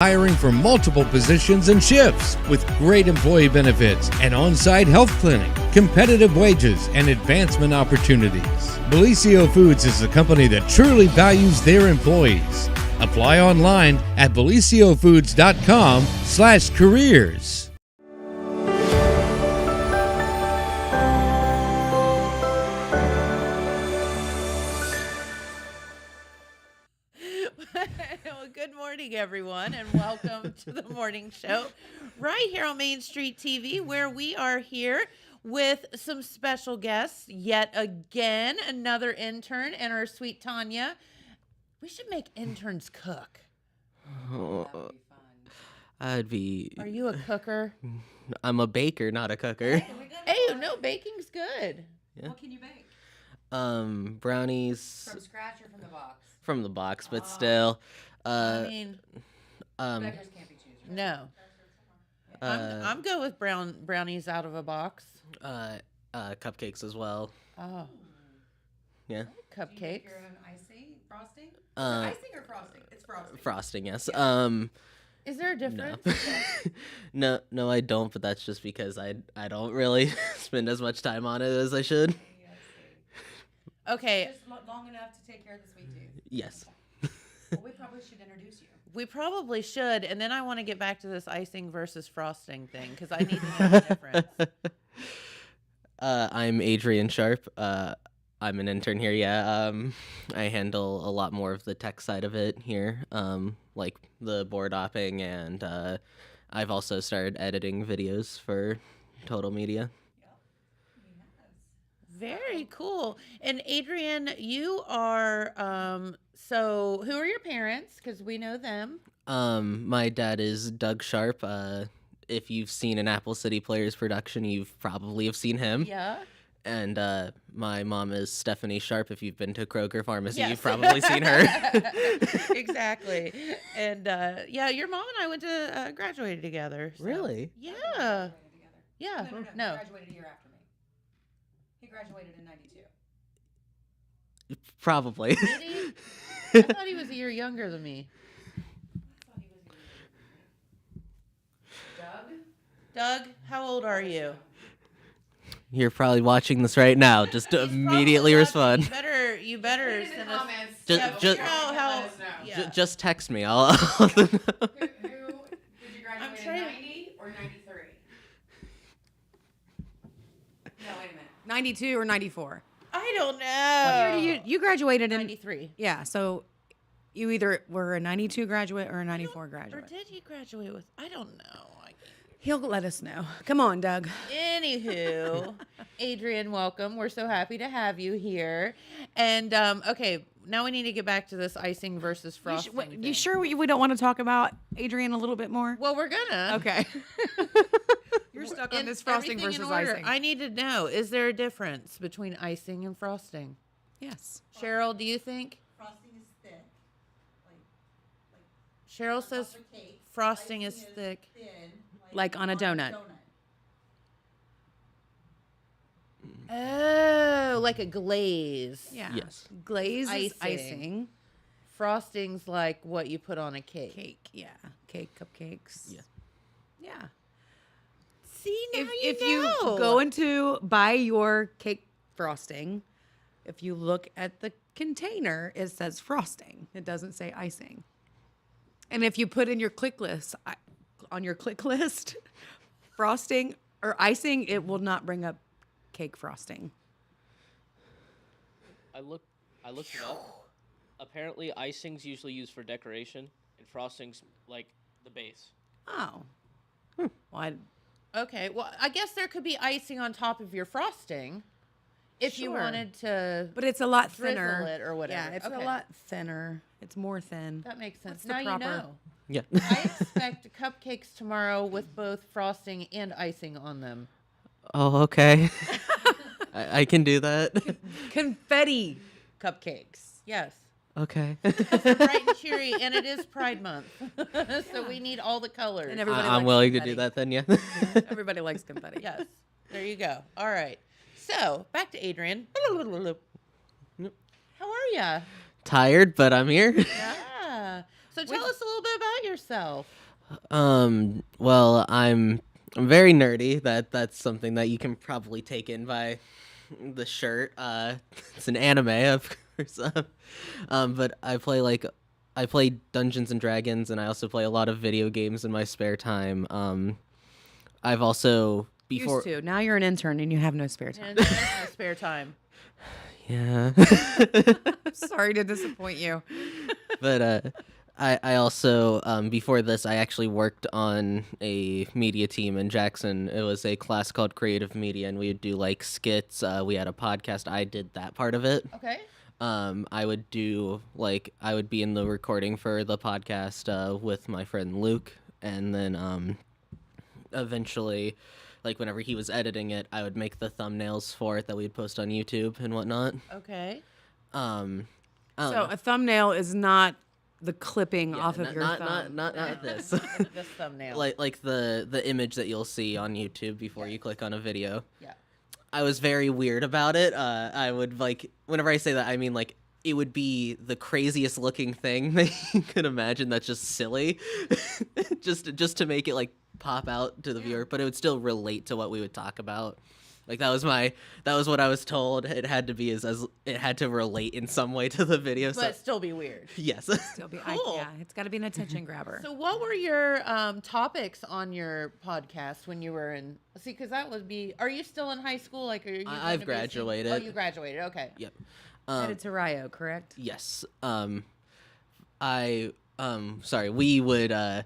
Hiring for multiple positions and shifts with great employee benefits, an on-site health clinic, competitive wages, and advancement opportunities. Bellisio Foods is a company that truly values their employees. Apply online at bellicioFoods.com/careers. Well, good morning, everyone, and welcome to the morning show right here on Main Street TV, where we are here with some special guests. Yet again, another intern and our sweet Tanya. We should make interns cook. Oh, that would be fun. I'd be. Are you a cooker? I'm a baker, not a cooker. Hey, no, baking's good. Yeah. What can you bake? Brownies. From scratch or from the box? From the box, but still. I mean, Beggars can't be choosers. no. I'm good with brownies out of a box. Cupcakes as well. Oh, Yeah. Do you make cupcakes. your own icing? Frosting? Icing or frosting? It's frosting. Frosting, yes. Is there a No. difference? no, I don't. But that's just because I don't really spend as much time on it as I should. Okay, Just long enough to take care of the sweet tooth. Yes. Well, we probably should introduce you. we probably should, and then I want to get back to this icing versus frosting thing because I need to know the difference. I'm Adrian Sharp. I'm an intern here. Yeah. I handle a lot more of the tech side of it here, like the board opping, and I've also started editing videos for Total Media. Very cool. And Adrian, you are so who are your parents? Because we know them. My dad is Doug Sharp. If you've seen an Apple City Players production, you've probably have seen him. Yeah. And my mom is Stephanie Sharp. If you've been to Kroger Pharmacy, Yes. you've probably seen her. Exactly. And yeah, your mom and I went to graduated together. So. Really? Yeah. Graduated together. Yeah. No. No. He graduated a year after me. He graduated in 92. Probably. Did he? I thought he was a year younger than me. I thought he was a year. Doug, how old are you? You're probably watching this right now. Just He's immediately probably watching. respond. You better Put it in send the us. comments. Just- Yeah, just- figure out how. Let us know. Yeah. Just text me. I'll Who did you graduate in trying- 90 or 93? No, wait a minute. 92 or 94? I don't know. What year do you graduated in? 93. Yeah, so you either were a 92 graduate or a 94 Or graduate. did he graduate with? I don't know. He'll let us know. Come on, Doug. Anywho, Adrian, welcome. We're so happy to have you here. And okay, now we need to get back to this icing versus frosting. You thing. sure we don't want to talk about Adrian a little bit more? Well, we're gonna. Okay. You're stuck on In- this frosting everything versus in order. icing. I need to know: is there a difference between icing and frosting? Yes. Cheryl, do you think? Frosting is thick. Cheryl says Cake. frosting Icing is thick. Thin, Like on a donut. Oh, like a glaze. Yeah. Yes. Glaze is Icing. icing. Frosting's like what you put on a cake. Cake. Yeah. Cake, cupcakes. Yeah. Yeah. See, now If you you know. go into buy your cake frosting, if you look at the container, it says frosting. It doesn't say icing. And if you put in your click list on your click list, frosting or icing, it will not bring up cake frosting. I looked it up. Apparently, icing's usually used for decoration, and frosting's like the base. Oh. Well, Okay, well, I guess there could be icing on top of your frosting if you Sure. wanted to. but it's a lot Drizzle thinner. it or whatever. Yeah, it's Okay. a lot thinner. It's more thin. That makes sense. What's the Now proper- you know. Yeah. I expect cupcakes tomorrow with both frosting and icing on them. Oh, okay. I can do that. Confetti cupcakes. Yes. Okay. Bright and cheery, and it is Pride Month, so we need all the colors. And everybody I'm likes willing to confetti. do that then, yeah. Everybody likes confetti. Yes, there you go. All right, so back to Adrian. How are ya? Tired, but I'm here. Yeah. So tell us a little bit about yourself. Well, I'm very nerdy. That's something that you can probably take in by the shirt. It's an anime, of course. But I play Dungeons and Dragons, and I also play a lot of video games in my spare time. I've also before Used to. Now you're an intern and you have no spare time. And no spare time. yeah. Sorry to disappoint you. But I also before this I actually worked on a media team in Jackson. It was a class called Creative Media, and we would do like skits. We had a podcast. I did that part of it. Okay. I would be in the recording for the podcast with my friend Luke, and then eventually, like whenever he was editing it, I would make the thumbnails for it that we'd post on YouTube and whatnot. Okay. So a thumbnail is not the clipping off of your thumb. Not this. This thumbnail. like the image that you'll see on YouTube before you click on a video. Yeah. I was very weird about it. I would whenever I say that, I mean like it would be the craziest looking thing that you could imagine. That's just silly, just to make it like pop out to the viewer, but it would still relate to what we would talk about. Like that was what I was told. It had to be as it had to relate in some way to the video. But still be weird. Yes. Still be, Cool. yeah, it's got to be an attention grabber. So what were your topics on your podcast when you were in? See, because that would be. Are you still in high school? Like, are you? I've graduated. Oh, you graduated. Okay. Yep. Headed to Rio, correct? Yes. We would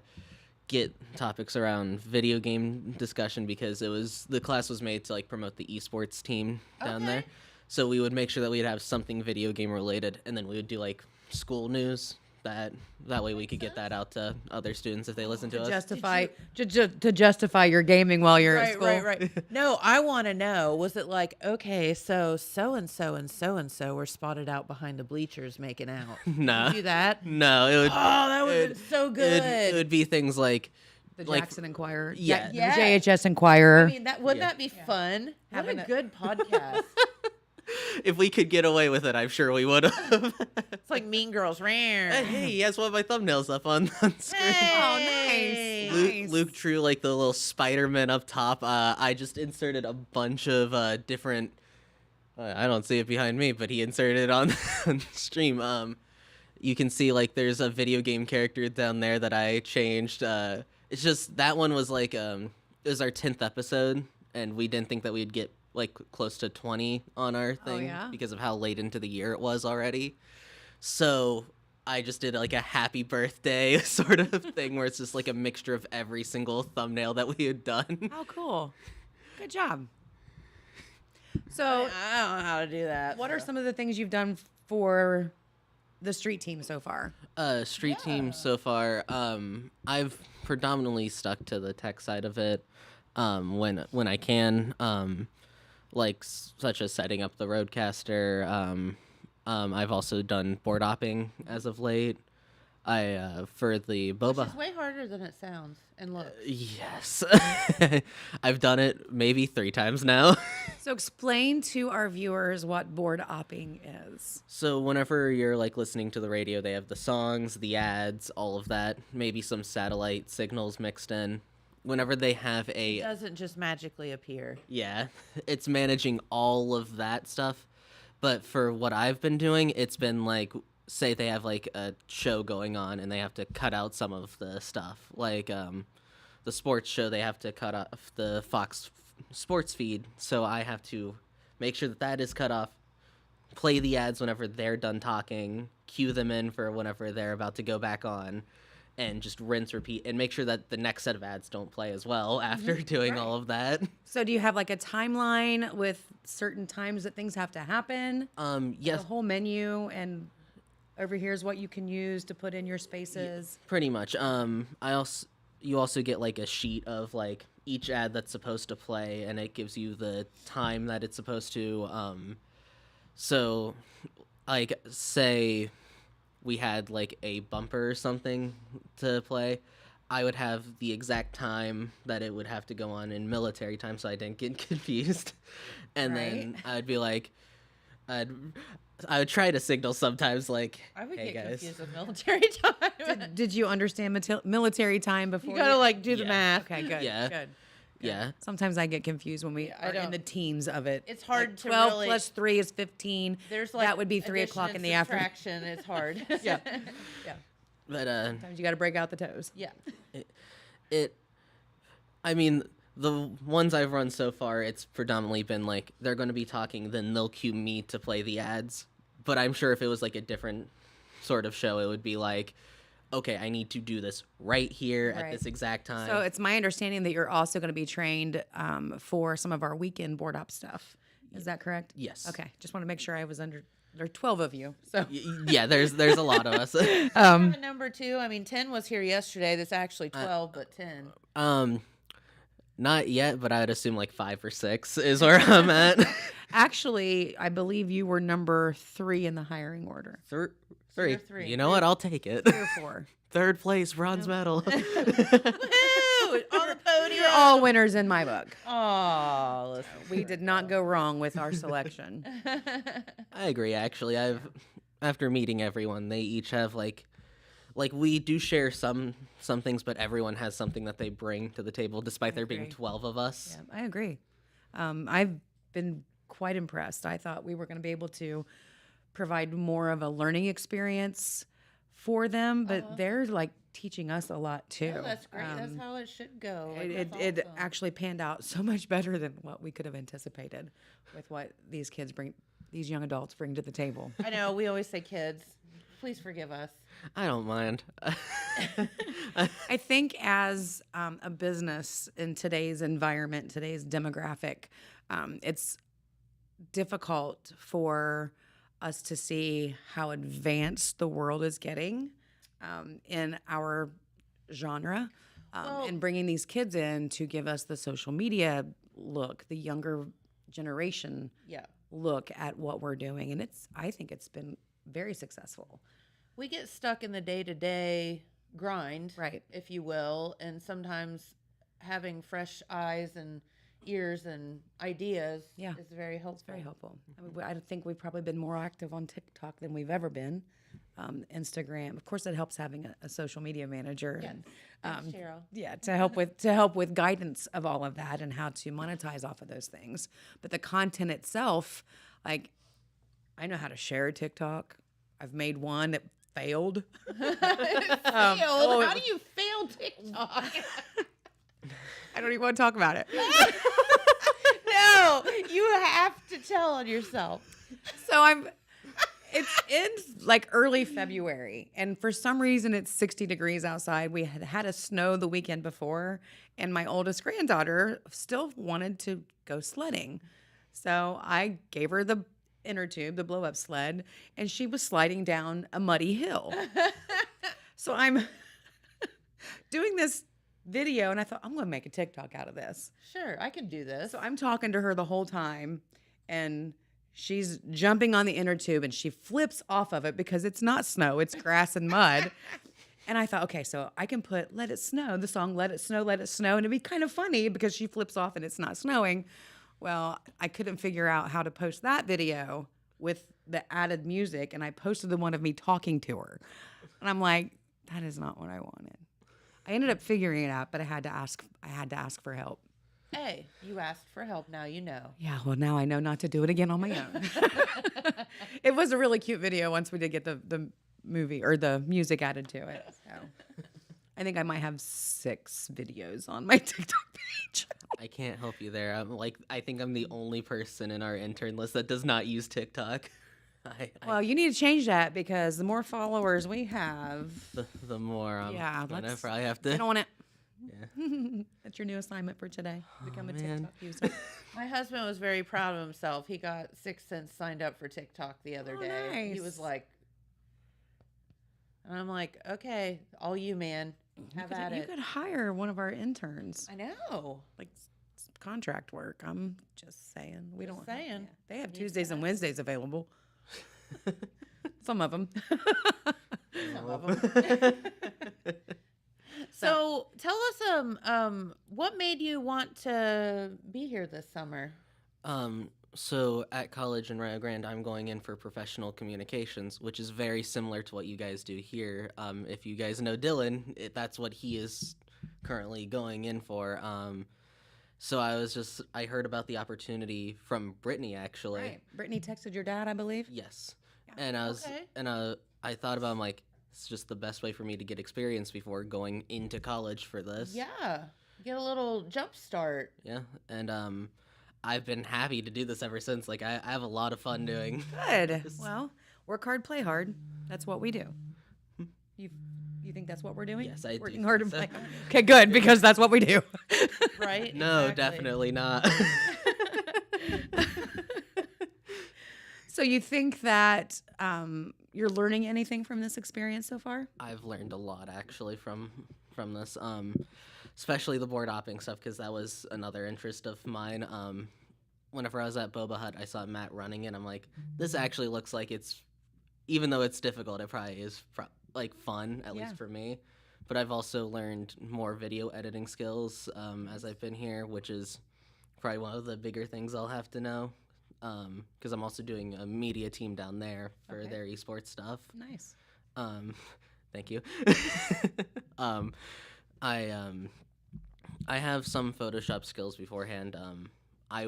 get topics around video game discussion because the class was made to like promote the esports team down there. So we would make sure that we'd have something video game related, and then we would do like school news. That way we could get that out to other students if they listen to us. To justify your gaming while you're at school. Right. No, I want to know. Was it like, okay, so and so were spotted out behind the bleachers making out? Nah. Did you do that? No, it would. Oh, that would have been so good. It would be things like The Jackson Inquirer. Yeah. The JHS Inquirer. I mean, wouldn't that be fun? Having What a a- good podcast. if we could get away with it, I'm sure we would have. It's like Mean Girls. Rare. Hey, he has one of my thumbnails up on screen. Hey. Oh, nice. Luke drew like the little Spider-Man up top. I just inserted a bunch of different. I don't see it behind me, but he inserted it on stream. You can see like there's a video game character down there that I changed. It's just that one was like it was our 10th episode, and we didn't think that we'd get like close to 20 on our thing yeah? because of how late into the year it was already. So I just did like a happy birthday sort of thing where it's just like a mixture of every single thumbnail that we had done. Oh, cool. Good job. So, I don't know how to do that. what are some of the things you've done for the street team so far? Street team so far, I've predominantly stuck to the tech side of it when I can, such as setting up the Roadcaster. I've also done board hopping as of late. For the boba. It's way harder than it sounds and looks. Yes, I've done it maybe 3 times now. So explain to our viewers what board hopping is. So whenever you're like listening to the radio, they have the songs, the ads, all of that, maybe some satellite signals mixed in. Whenever they have It doesn't just magically appear. yeah, it's managing all of that stuff. But for what I've been doing, it's been like, say they have like a show going on and they have to cut out some of the stuff. Like the sports show, they have to cut off the Fox sports feed. So I have to make sure that that is cut off, play the ads whenever they're done talking, cue them in for whenever they're about to go back on, and just rinse, repeat, and make sure that the next set of ads don't play as well after doing all of that. So do you have like a timeline with certain times that things have to happen? Yes. The whole menu, and over here's what you can use to put in your spaces. Pretty much. You also get like a sheet of like each ad that's supposed to play, and it gives you the time that it's supposed to. So, like, say we had like a bumper or something to play, I would have the exact time that it would have to go on in military time, so I didn't get confused. And then I would be like, I would try to signal sometimes, like, I would hey get guys. confused with military time. Did you understand military time before? You gotta like do the Yeah. math. Okay, good. Yeah. Good. Yeah. Sometimes I get confused when we I are in don't- the teams of it. It's hard Like to 12 really- plus 3 is 15. There's like that would be 3 addition o'clock and in the afternoon. subtraction. It's hard. Yeah. Yeah. But Sometimes you got to break out the toes. Yeah. I mean, the ones I've run so far, it's predominantly been like they're going to be talking, then they'll cue me to play the ads. But I'm sure if it was like a different sort of show, it would be like, okay, I need to do this right here at Right. this exact time. So it's my understanding that you're also going to be trained for some of our weekend board op stuff. Is that correct? Yes. Okay. Just want to make sure I was under. There are 12 of you. So Yeah, there's a lot of us. Have a number 2. I mean, 10 was here yesterday. That's actually 12, but 10. Not yet, but I would assume like 5 or 6 is where I'm at. actually, I believe you were number 3 in the hiring order. Three. you're 3. You know what? I'll take it. 3 or 4. 3rd place, bronze medal. Woo! On the podium. You're all winners in my book. Oh, We did not go wrong with our selection. I agree. Actually, after meeting everyone, they each have like we do share some things, but everyone has something that they bring to the table, despite there being agree. 12 of us. Yeah, I agree. I've been quite impressed. I thought we were going to be able to provide more of a learning experience for them, but they're like teaching us a lot too. Oh, that's great. That's how it should go. Like, It that's awesome. actually panned out so much better than what we could have anticipated with what these young adults bring to the table. I know. We always say kids. Please forgive us. I don't mind. I think as a business in today's environment, today's demographic, it's difficult for us to see how advanced the world is getting in our genre, and bringing these kids in to give us the social media look, the younger generation Yeah. look at what we're doing. And I think it's been very successful. We get stuck in the day-to-day grind, Right. if you will, and sometimes having fresh eyes and ears and ideas Yeah. is very helpful. Very helpful. I mean, I think we've probably been more active on TikTok than we've ever been. Instagram, of course, it helps having a social media manager. Yes. And, Thanks, Cheryl. yeah, to help with guidance of all of that and how to monetize off of those things. But the content itself, like, I know how to share a TikTok. I've made one that failed. Failed? How do you fail TikTok? I don't even want to talk about it. No, you have to tell on yourself. So it's in like early February, and for some reason it's 60 degrees outside. We had a snow the weekend before, and my oldest granddaughter still wanted to go sledding. So I gave her the inner tube, the blow up sled, and she was sliding down a muddy hill. So I'm doing this video, and I thought, I'm going to make a TikTok out of this. Sure, I can do this. So I'm talking to her the whole time, and she's jumping on the inner tube, and she flips off of it because it's not snow, it's grass and mud. And I thought, okay, so I can put Let It Snow, the song Let It Snow, and it'd be kind of funny because she flips off and it's not snowing. Well, I couldn't figure out how to post that video with the added music, and I posted the one of me talking to her. And I'm like, that is not what I wanted. I ended up figuring it out, but I had to ask for help. Hey, you asked for help. Now you know. Yeah, well, now I know not to do it again on my own. It was a really cute video once we did get the movie or the music added to it. So I think I might have 6 videos on my TikTok page. I can't help you there. I think I'm the only person in our intern list that does not use TikTok. Well, you need to change that because the more followers we have, the more I'm Yeah, gonna let's probably have to. get on it. Yeah. That's your new assignment for today. Become a man. TikTok user. My husband was very proud of himself. He got 6 cents signed up for TikTok the other day. He was nice. like, and I'm like, okay, all you, man. Have at You it. could hire one of our interns, I know. like contract work. I'm just saying. We Just don't. saying. Yeah. They have Needs Tuesdays to and happen. Wednesdays available. Some of them. Some of 'em. So tell us, what made you want to be here this summer? So at college in Rio Grande, I'm going in for professional communications, which is very similar to what you guys do here. If you guys know Dylan, that's what he is currently going in for. So I heard about the opportunity from Brittany actually. Right. Brittany texted your dad, I believe. Yes. Yeah. And Okay. I thought about, I'm like, it's just the best way for me to get experience before going into college for this. Yeah. Get a little jump start. Yeah. And I've been happy to do this ever since. Like I have a lot of fun doing. Good. Well, work hard, play hard. That's what we do. You think that's what we're doing? Yes, I do Working think hard and so. playing. Okay, good, because that's what we do. Right? No, Exactly. definitely not. So you think that you're learning anything from this experience so far? I've learned a lot actually from this, especially the board hopping stuff, because that was another interest of mine. Whenever I was at Boba Hut, I saw Matt running it. I'm like, this actually looks like even though it's difficult, it probably is like fun, at least for me. But I've also learned more video editing skills as I've been here, which is probably one of the bigger things I'll have to know. Because I'm also doing a media team down there for Okay. their esports stuff. Nice. Thank you. I have some Photoshop skills beforehand. I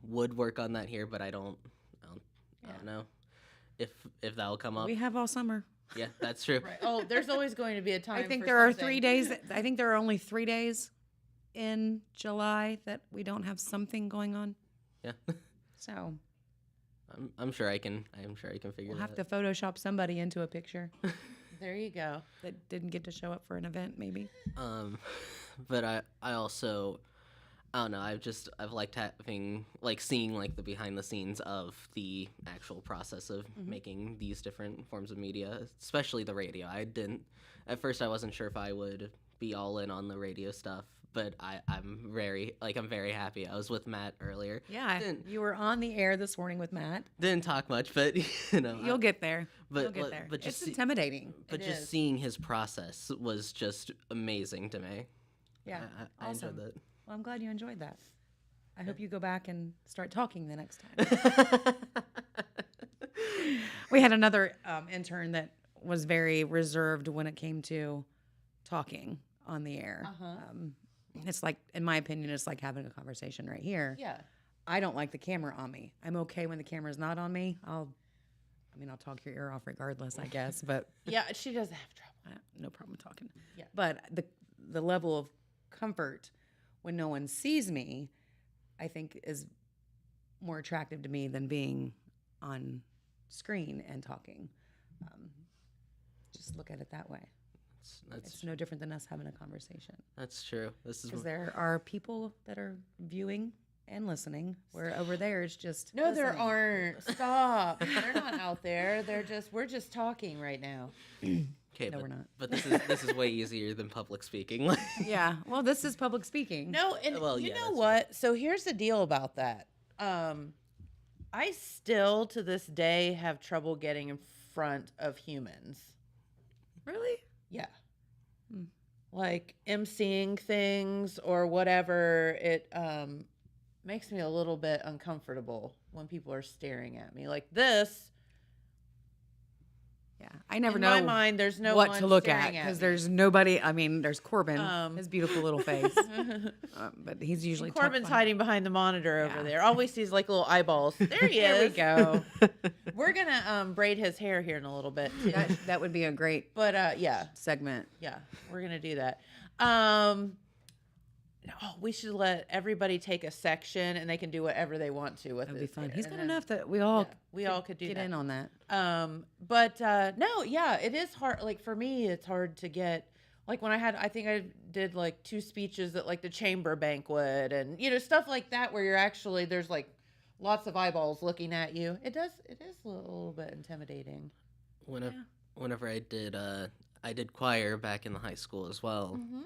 would work on that here, but I don't know if that'll come up. We have all summer. Yeah, that's true. Right. Oh, there's always going to be a time. I think for there are something. 3 days. I think there are only 3 days in July that we don't have something going on. Yeah. So I'm sure I can figure we'll that have to Photoshop somebody into a picture There you go. that didn't get to show up for an event, maybe. But I also, I don't know, I've liked seeing like the behind the scenes of the actual process of making these different forms of media, especially the radio. At first I wasn't sure if I would be all in on the radio stuff, but I'm very happy. I was with Matt earlier. Yeah, Didn't- you were on the air this morning with Matt. Didn't talk much, but You'll get there. but- You'll get but- there. but just It's see- intimidating. But It just is. seeing his process was just amazing to me. Yeah, I awesome. enjoyed that. Well, I'm glad you enjoyed that. I hope you go back and start talking the next time. We had another intern that was very reserved when it came to talking on the air. Uh-huh. It's like, in my opinion, it's like having a conversation right here. Yeah. I don't like the camera on me. I'm okay when the camera's not on me. I'll talk your ear off regardless, I guess. But Yeah, she doesn't have trouble. no problem talking. Yeah. But the level of comfort when no one sees me, I think, is more attractive to me than being on screen and talking. Just look at it that way. It's no different than us having a conversation. That's true. This is Because there are people that are viewing and listening, where over there it's just No, there listening. aren't. Stop. They're not out there. We're just talking right now. okay. No, but, we're not. But this is way easier than public speaking. Yeah. Well, this is public speaking. No, and Well, you yeah, know that's what? So here's the deal about that. I still to this day have trouble getting in front of humans. Really? Yeah. Hmm. Like emceeing things or whatever, it makes me a little bit uncomfortable when people are staring at me like this. Yeah. I never In know my mind, there's no what one to look at staring because me. there's nobody. I mean, there's Corbin, Um, his beautiful little face, but he's usually tucked Corbin's behind- hiding behind the monitor over Yeah. there. All we see is like little eyeballs. There he There we is. go. We're gonna braid his hair here in a little bit too. that would be a great But yeah, segment. yeah, we're gonna do that. We should let everybody take a section and they can do whatever they want to with That'd it. be fun. He's got enough that we all could do get that. in on that. But no, yeah, it is hard. Like for me, it's hard to get. Like when I think I did like 2 speeches at like the chamber banquet and stuff like that where you're actually there's like lots of eyeballs looking at you. It is a little bit intimidating. Whenever I did choir back in the high school as well. Mm-hmm.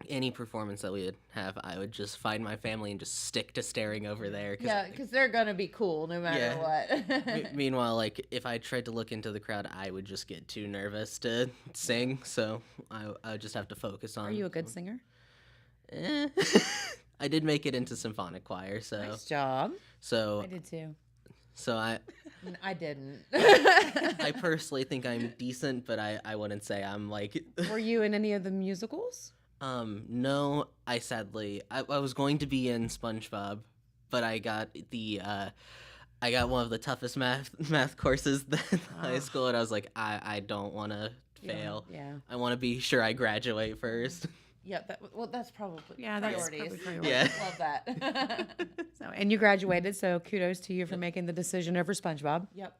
Any performance that we would have, I would just find my family and just stick to staring over there. Yeah, because they're gonna be cool no matter what. Meanwhile, like if I tried to look into the crowd, I would just get too nervous to sing. So I would just have to focus on. Are you a good singer? I did make it into symphonic choir, so Nice job. I did too. so I didn't. I personally think I'm decent, but I wouldn't say I'm like. Were you in any of the musicals? No, I was going to be in SpongeBob, but I got one of the toughest math courses in high school, and I was like, I don't want to fail. Yeah. I want to be sure I graduate first. Yeah, that's probably that's priorities. probably priorities. Yeah. Love that. So, and you graduated, so kudos to you for making the decision over SpongeBob. Yep.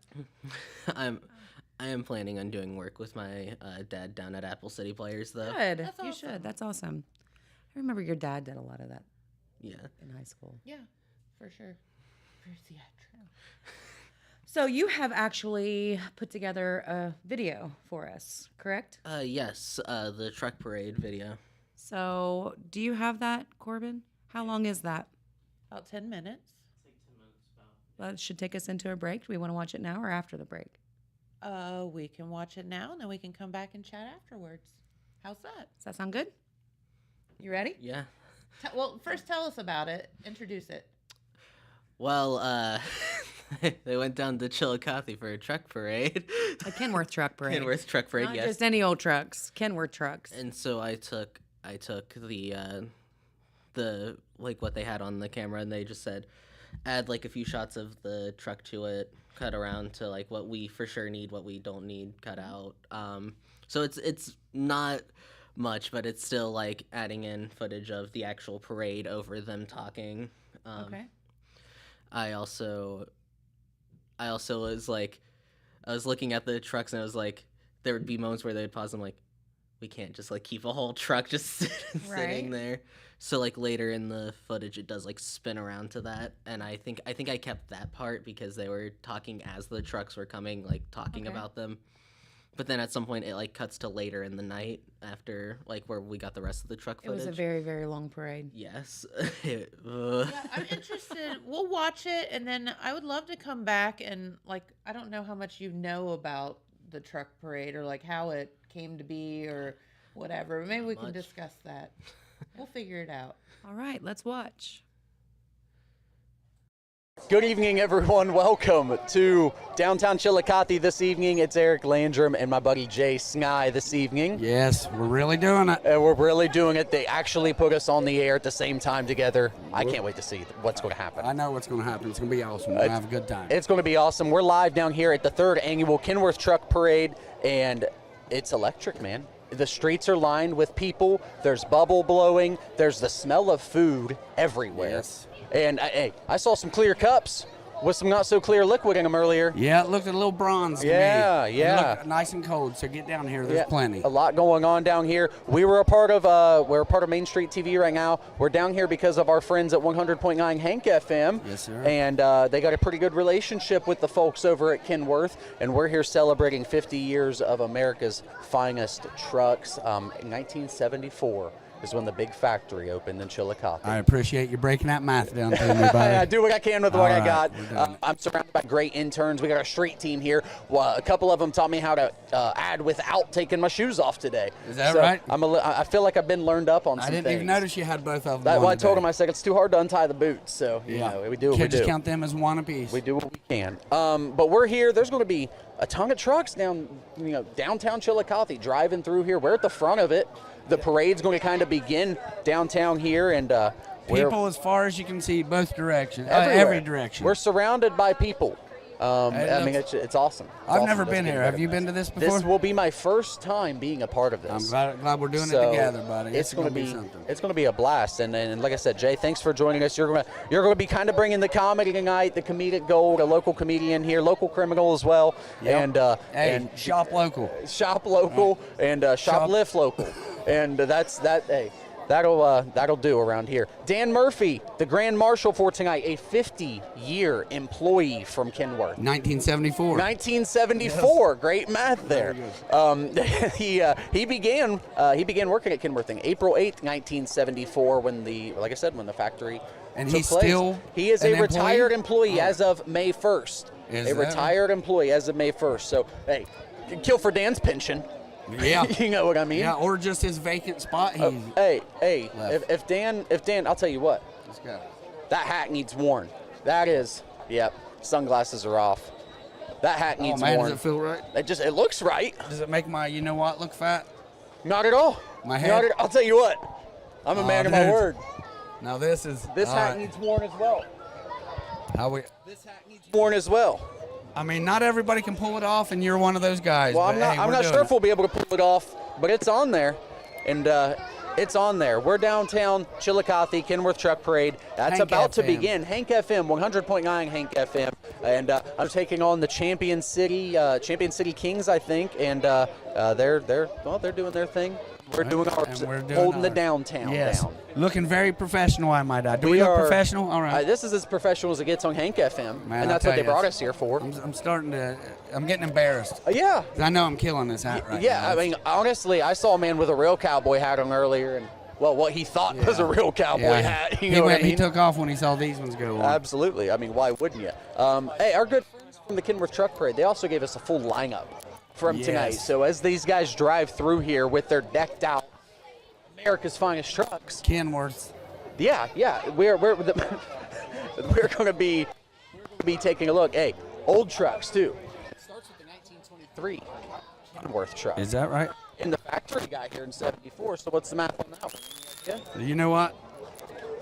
I am planning on doing work with my dad down at Apple City Players, though. Good. That's You awesome. should. That's awesome. I remember your dad did a lot of that Yeah. in high school. Yeah, for sure. For theatrical. So you have actually put together a video for us, correct? Yes, the truck parade video. So do you have that, Corbin? How long is that? About 10 minutes. That should take us into a break. Do we want to watch it now or after the break? We can watch it now, and then we can come back and chat afterwards. How's that? Does that sound good? You ready? Yeah. Well, first tell us about it. Introduce it. Well, they went down to Chillicothe for a truck parade. A Kenworth truck parade. Kenworth truck parade, Not yes. just any old trucks. Kenworth trucks. And so I took the like what they had on the camera, and they just said add like a few shots of the truck to it, cut around to like what we for sure need, what we don't need, cut out. So it's not much, but it's still like adding in footage of the actual parade over them talking. Okay. I also was like, I was looking at the trucks, and I was like, there would be moments where they'd pause. I'm like, we can't just like keep a whole truck just sitting Right. there. So like later in the footage, it does like spin around to that, and I think I kept that part because they were talking as the trucks were coming, like talking Okay. about them. But then at some point, it like cuts to later in the night after like where we got the rest of the truck It footage. was a very, very long parade. Yes. Yeah, I'm interested. We'll watch it, and then I would love to come back and like I don't know how much you know about the truck parade or like how it came to be or whatever. Maybe we can much. discuss that. We'll figure it out. All right, let's watch. Good evening, everyone. Welcome to downtown Chillicothe this evening. It's Eric Landrum and my buddy Jay Sny this evening. Yes, we're really doing it. And we're really doing it. They actually put us on the air at the same time together. I can't wait to see what's going to happen. I know what's going to happen. It's going to be awesome. We'll have a good time. It's going to be awesome. We're live down here at the 3rd annual Kenworth Truck Parade, and it's electric, man. The streets are lined with people. There's bubble blowing. There's the smell of food everywhere. Yes. And hey, I saw some clear cups with some not so clear liquid in them earlier. Yeah, it looked a little bronze to me. Yeah, It yeah. looked nice and cold, so get down here. There's plenty. A lot going on down here. We're a part of Main Street TV right now. We're down here because of our friends at 100.9 Hank FM. Yes, sir. And they got a pretty good relationship with the folks over at Kenworth, and we're here celebrating 50 years of America's finest trucks. 1974 is when the big factory opened in Chillicothe. I appreciate you breaking that math down to me, buddy. I do what I can with what All I right, got. we're doing it. I'm surrounded by great interns. We got our street team here. Well, a couple of them taught me how to add without taking my shoes off today. Is that So right? I feel like I've been learned up on I some didn't things. even notice you had both of them. That's on why I told today. him, I said, it's too hard to untie the boots. So, you Yeah. know, we do what we Can't just do. count them as one apiece. We do what we can. But we're here. There's going to be a ton of trucks downtown Chillicothe driving through here. We're at the front of it. The parade's going to kind of begin downtown here, and we're People as far as you can see, both directions. everywhere. Every direction. We're surrounded by people. I mean, looks- it's awesome. It's I've awesome. never Doesn't been get here. better Have you than been to that. this before? This will be my first time being a part of this. I'm glad we're doing So, it together, buddy. It's going to be something. it's going to be a blast, and like I said, Jay, thanks for joining us. You're going to be kind of bringing the comedy tonight, the comedic gold, a local comedian here, local criminal as well, Yep. and Hey, and shop local. shop local and shoplift local, and that's that. Hey, that'll do around here. Dan Murphy, the Grand Marshal for tonight, a 50-year employee from Kenworth. 1974. 1974, great math there. He began working at Kenworth in April 8th, 1974, when the factory And took he's place. still He is an a retired employee? employee Oh. as of May 1st. Is A that- retired employee as of May 1st. So hey, kill for Dan's pension. Yeah. You know what I mean? Yeah, or just his vacant spot. He's Hey, left. if Dan, I'll tell you what, Let's go. that hat needs worn. That is, yep, sunglasses are off. That hat Oh needs man, worn. does it feel right? It looks right. Does it make my what look fat? Not at all. My Not head? I'll tell you what, I'm a man of my dude. word. Now this is This all hat right. needs worn as well. This hat needs worn as well. I mean, not everybody can pull it off, and you're one of those guys. Well, but, hey, I'm we're not doing sure it. if we'll be able to pull it off, but it's on there, and it's on there. We're downtown Chillicothe, Kenworth Truck Parade. That's Hank about to FM. begin. Hank FM, 100.9 Hank FM, and I'm taking on the Champion City Kings, I think, and they're doing their thing. We're doing ours, And we're doing holding the ours. downtown Yes. down. Looking very professional, I might add. Do we look are professional? All right. This is as professional as it gets on Hank FM, Man, and I that's what tell they you, brought us here for. I'm getting embarrassed. Yeah. 'Cause I know I'm killing this hat right Yeah, now. I mean, honestly, I saw a man with a real cowboy hat on earlier, and what he thought was a real cowboy hat. You know what I mean? He took off when he saw these ones go on. Absolutely. I mean, why wouldn't you? Hey, our good friends from the Kenworth Truck Parade, they also gave us a full lineup from tonight. Yes. So as these guys drive through here with their decked out America's finest trucks, Kenworth. yeah, we're we're going to be taking a look. Hey, old trucks too. It starts with the 1923 Kenworth truck. Is that right? And the factory got here in '74. So what's the math on that one? Yeah. You know what?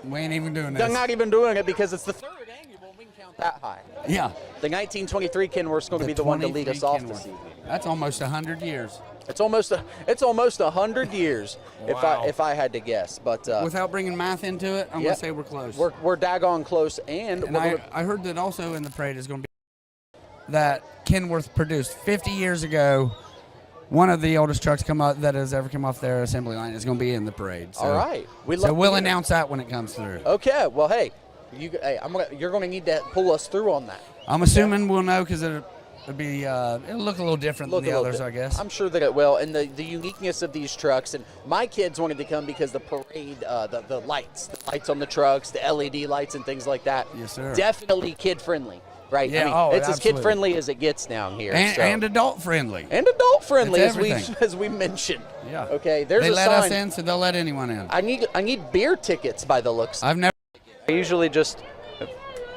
We ain't even doing this. I'm not even doing it because it's the third annual. And we can count that high. Yeah. The 1923 Kenworth's going to be the one to lead us off this evening. That's almost 100 years. It's almost 100 years Wow. if I had to guess. But Without bringing math into it, I'm Yep. going to say we're close. we're daggone close, and And we're I, gonna- I heard that also in the parade is going to be that Kenworth produced 50 years ago. One of the oldest trucks that has ever come off their assembly line is going to be in the parade. So, all right. So love we'll to hear it. announce that when it comes through. Okay. Well, hey, you're going to need to pull us through on that. I'm assuming we'll know because it'll look a little different than the a little others, bit. I guess. I'm sure that it will, and the uniqueness of these trucks. And my kids wanted to come because the parade, the lights on the trucks, the LED lights and things like that. Yes, sir. Definitely kid friendly, right? Yeah, I mean, oh, it's as absolutely. kid friendly as it gets down here. And, so. and adult friendly. And adult friendly, It's as everything. we mentioned. Yeah. Okay. There's They a let sign. us in, so they'll let anyone in. I need beer tickets by the looks. I've never. I usually just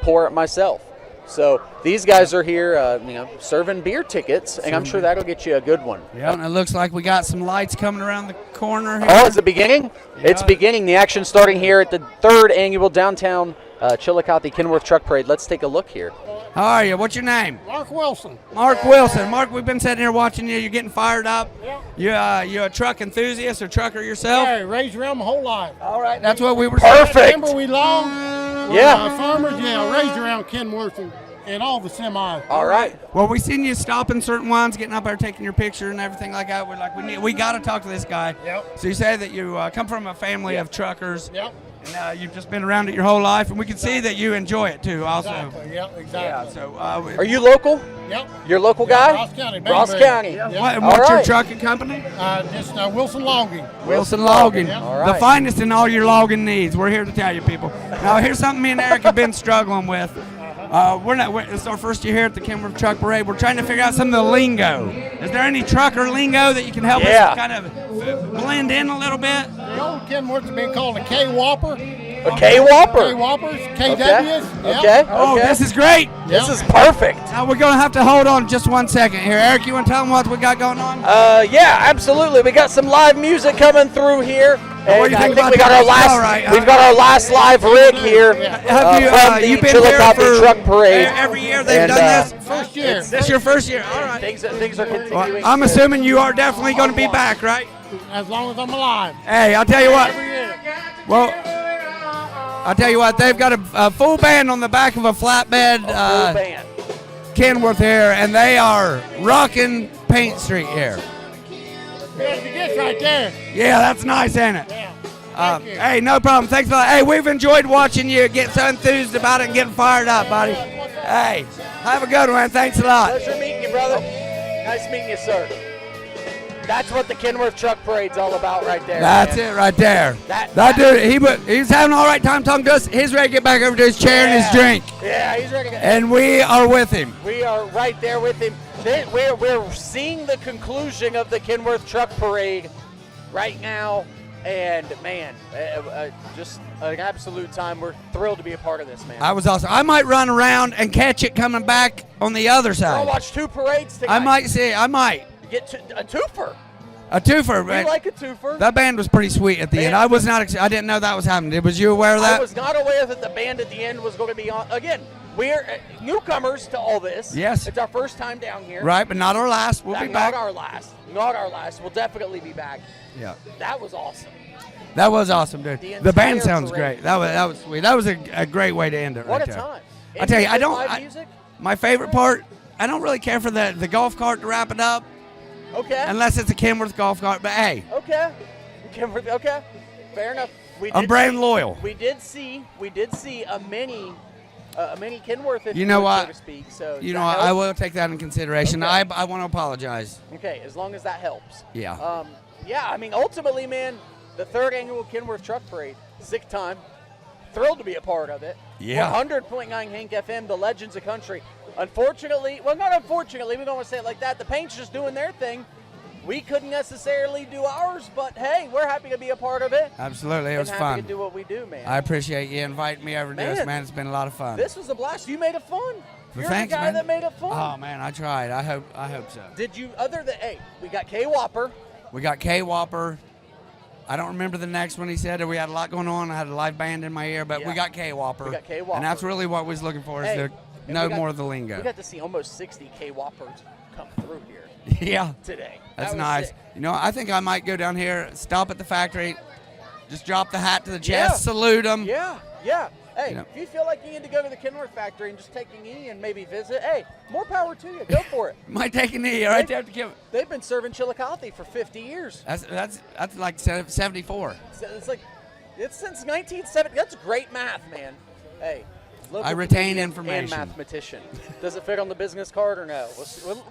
pour it myself. So these guys are here, serving beer tickets, and I'm sure that'll get you a good one. Yeah, and it looks like we got some lights coming around the corner here. Oh, it's the beginning? It's beginning. The action starting here at the third annual downtown Chillicothe Kenworth Truck Parade. Let's take a look here. How are you? What's your name? Mark Wilson. Mark Wilson. Mark, we've been sitting here watching you. You're getting fired up. Yeah. You a truck enthusiast or trucker yourself? Hey, raised around my whole life. All right, that's what we were Perfect. Remember we long? Yeah. Farmers, raised around Kenworth and all the semis. All right. Well, we seen you stopping certain ones, getting up there, taking your picture and everything like that. We're like, we got to talk to this guy. Yep. So you say that you come from a family of truckers. Yep. And you've just been around it your whole life, and we can see that you enjoy it too. Also. Exactly. Yep. Yeah. Exactly. So. Are you local? Yep. You're a local guy? Ross County. Ross Bainbridge. County. Yep. What's All your right. trucking company? Just Wilson Logging. Wilson Logging. Yeah. All right. The finest in all your logging needs. We're here to tell you, people. Now, here's something me and Eric have been struggling with. It's our first year here at the Kenworth Truck Parade. We're trying to figure out some of the lingo. Is there any trucker lingo that you can help Yeah. us kind of blend in a little bit? The old Kenworth's been called a K-Whopper. A K-Whopper. K-Whoppers, KWs. Okay. Yep. Okay. Oh, okay. this is great. This is perfect. Now, we're going to have to hold on just 1 second here. Eric, you want to tell them what we got going on? Yeah, absolutely. We got some live music coming through here. And What do you I think think about we got that? our last All right. we've got our last live rig here Have you, from the you've been Chillicothe here for Truck Parade. every year they've And, done this? First year. This is your first year. All right. Things are continuing. Well, I'm assuming you are definitely going to be back, right? As long as I'm alive. Hey, I'll tell you what. Every year. Well, I'll tell you what. They've got a full band on the back of a flatbed Full band. Kenworth here, and they are rocking Paint Street here. There's the gets right there. Yeah, that's nice, ain't it? Yeah. Thank you. Hey, no problem. Thanks a lot. Hey, we've enjoyed watching you get so enthused about it and getting fired up, buddy. Hey, have a good one. Thanks a lot. Pleasure meeting you, brother. Nice meeting you, sir. That's what the Kenworth Truck Parade's all about right there. That's man. it right there. That- dude, he was having all right time talking to us. He's ready to get back over to his chair and his drink. Yeah, he's ready to go. And we are with him. We are right there with him. we're seeing the conclusion of the Kenworth Truck Parade right now, and man, just an absolute time. We're thrilled to be a part of this, man. I was awesome. I might run around and catch it coming back on the other I'll side. watch 2 parades tonight. I might. Get a twofer. A twofer. We man. like a twofer. That band was pretty sweet at the end. I was not. I didn't know that was happening. Was you aware of that? I was not aware that the band at the end was going to be on. Again, we're newcomers to all this. Yes. It's our first time down here. Right, but not our last. We'll be back. Not our last. Not our last. We'll definitely be back. Yeah. That was awesome. That was awesome, dude. The The band entire sounds parade. great. That was sweet. That was a great way to end it. What right a there. time. I tell you, I Any don't. live music? My favorite part. I don't really care for the golf cart to wrap it up, Okay. unless it's a Kenworth golf cart. But hey, Okay. Okay. Fair enough. I'm brand loyal. We did see a mini Kenworth, if You know would, what? so to speak. So You does know, that I help? will take that in consideration. Okay. I want to apologize. Okay, as long as that helps. Yeah. Yeah, I mean, ultimately, man, the 3rd annual Kenworth Truck Parade, sick time. Thrilled to be a part of it. Yeah. 100.9 Hank FM, the Legends of Country. Unfortunately, well, not unfortunately, we don't want to say it like that. The Paint's just doing their thing. We couldn't necessarily do ours, but hey, we're happy to be a part of it. Absolutely, it And was happy fun. to do what we do, man. I appreciate you inviting me over to this, Man. man. It's been a lot of fun. This was a blast. You made it fun. Well, You're thanks, the guy man. that made it fun. Oh man, I tried. I hope so. Did you, other than, hey, we got K Whopper. We got K Whopper. I don't remember the next one he said. We had a lot going on. I had a live band in my ear, but Yeah. we got K Whopper. We got K Whopper. And that's really what we was looking for, is Hey, to and know we got- more of the lingo. We got to see almost 60 K Whoppers come through here Yeah, today. that's That was nice. sick. You know, I think I might go down here, stop at the factory, just drop the hat to the chest, salute them. Yeah. Hey, You know. if you feel like you need to go to the Kenworth factory and just take a knee and maybe visit, hey, more power to you. Go for it. Might take a knee right there to give. They've been serving Chillicothe for 50 years. That's like 74. So it's since 1970. That's great math, man. Hey, local I retain comedian information. And mathematician. Does it fit on the business card or no?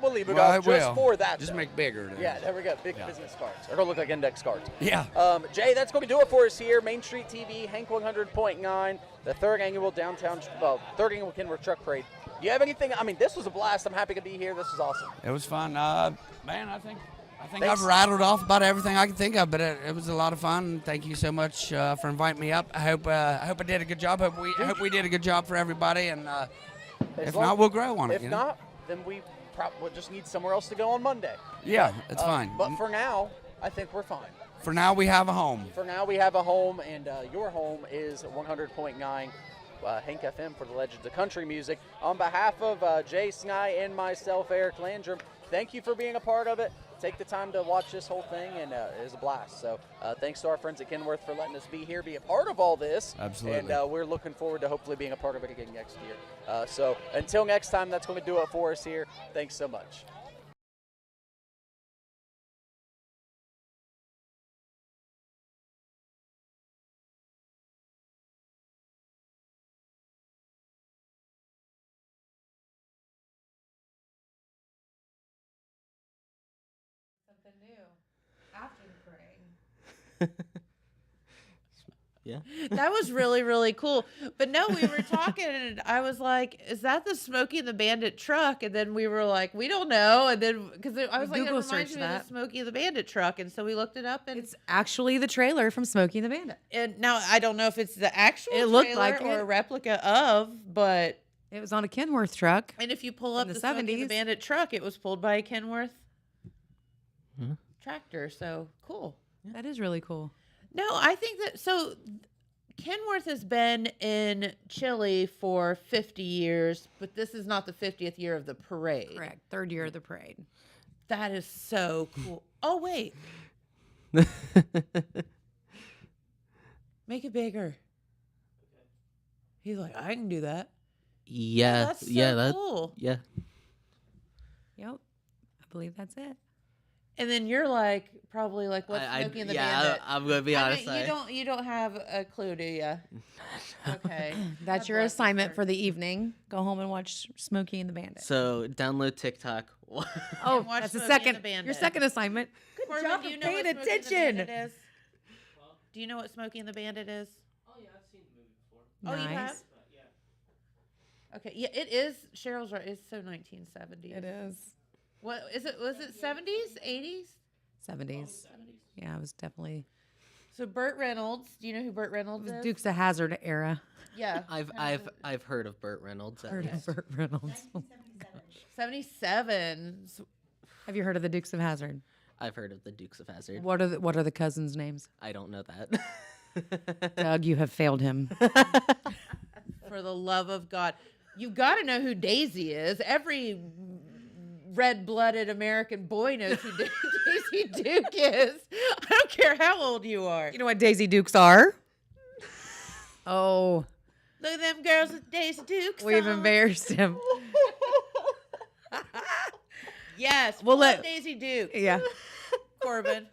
We'll leave it Well, off it just will. for that. Just though. make bigger. then. Yeah, there we go. Big business cards. They're gonna look like index cards. Yeah. Jay, that's going to do it for us here. Main Street TV, Hank 100.9, the 3rd annual third annual Kenworth Truck Parade. Do you have anything? I mean, this was a blast. I'm happy to be here. This was awesome. It was fun. Man, I think Thanks. I've rattled off about everything I can think of, but it was a lot of fun. Thank you so much for inviting me up. I hope I did a good job. I hope we did a good job for everybody, and if not, we'll grow on it. If you know? not, then we probably just need somewhere else to go on Monday. Yeah, it's fine. But for now, I think we're fine. For now, we have a home. For now, we have a home, and your home is 100.9 Hank FM for the Legends of Country Music. On behalf of Jay Sny and myself, Eric Landrum, thank you for being a part of it. Take the time to watch this whole thing, and it was a blast. So thanks to our friends at Kenworth for letting us be here, be a part of all this. Absolutely. And we're looking forward to hopefully being a part of it again next year. So until next time, that's going to do it for us here. Thanks so much. Something new after the parade. Yeah. That was really, really cool. But no, we were talking, and I was like, "Is that the Smokey and the Bandit truck?" And then we were like, "We don't know." And then because I was like, "It Google reminds searched me of that. the Smokey and the Bandit truck," and so we looked it up, and It's actually the trailer from Smokey and the Bandit. and now I don't know if it's the actual It looked trailer like or it. a replica of, but It was on a Kenworth truck. and if you pull up the the Smokey and the 70s. Bandit truck, it was pulled by a Kenworth Hmm. tractor. So cool. That is really cool. No, I think that so. Kenworth has been in Chile for 50 years, but this is not the 50th year of the parade. Correct. Third year of the parade. That is so cool. Oh, wait. Make it bigger. He's like, I can do that. Yeah. That's so yeah. cool. Yeah. Yep. I believe that's it. And then you're like, probably like, what's Smokey and the Bandit? I'm gonna be I honest. mean, you don't have a clue, do you? Okay. That's God your bless his assignment heart. for the evening. Go home and watch Smokey and the Bandit. So download TikTok. Oh, watch that's the Smokey and the second. Bandit. Your second assignment. Good Corbin, job do you of know paying what Smokey and the attention. Bandit is? Do you know what Smokey and the Bandit is? Oh yeah, I've seen the movie before. Oh, you have? Nice. Yeah. Okay, yeah, it is. Cheryl's right. It's so 1970. It is. What is it? Was it 70s, 80s? 70s. Yeah, it was definitely So Burt Reynolds. Do you know who Burt Reynolds is? Dukes of Hazzard era. Yeah. I've heard of Burt Reynolds. Heard of Burt Reynolds. 77. Have you heard of the Dukes of Hazzard? I've heard of the Dukes of Hazzard. What are the cousins' names? I don't know that. Doug, you have failed him. For the love of God, you've got to know who Daisy is. Every red-blooded American boy knows who Daisy Duke is. I don't care how old you are. You know what Daisy Dukes are? Oh, Look at them girls with Daisy Dukes. we've on. embarrassed him. Yes, We'll pull let- up Daisy Duke. Yeah. Corbin.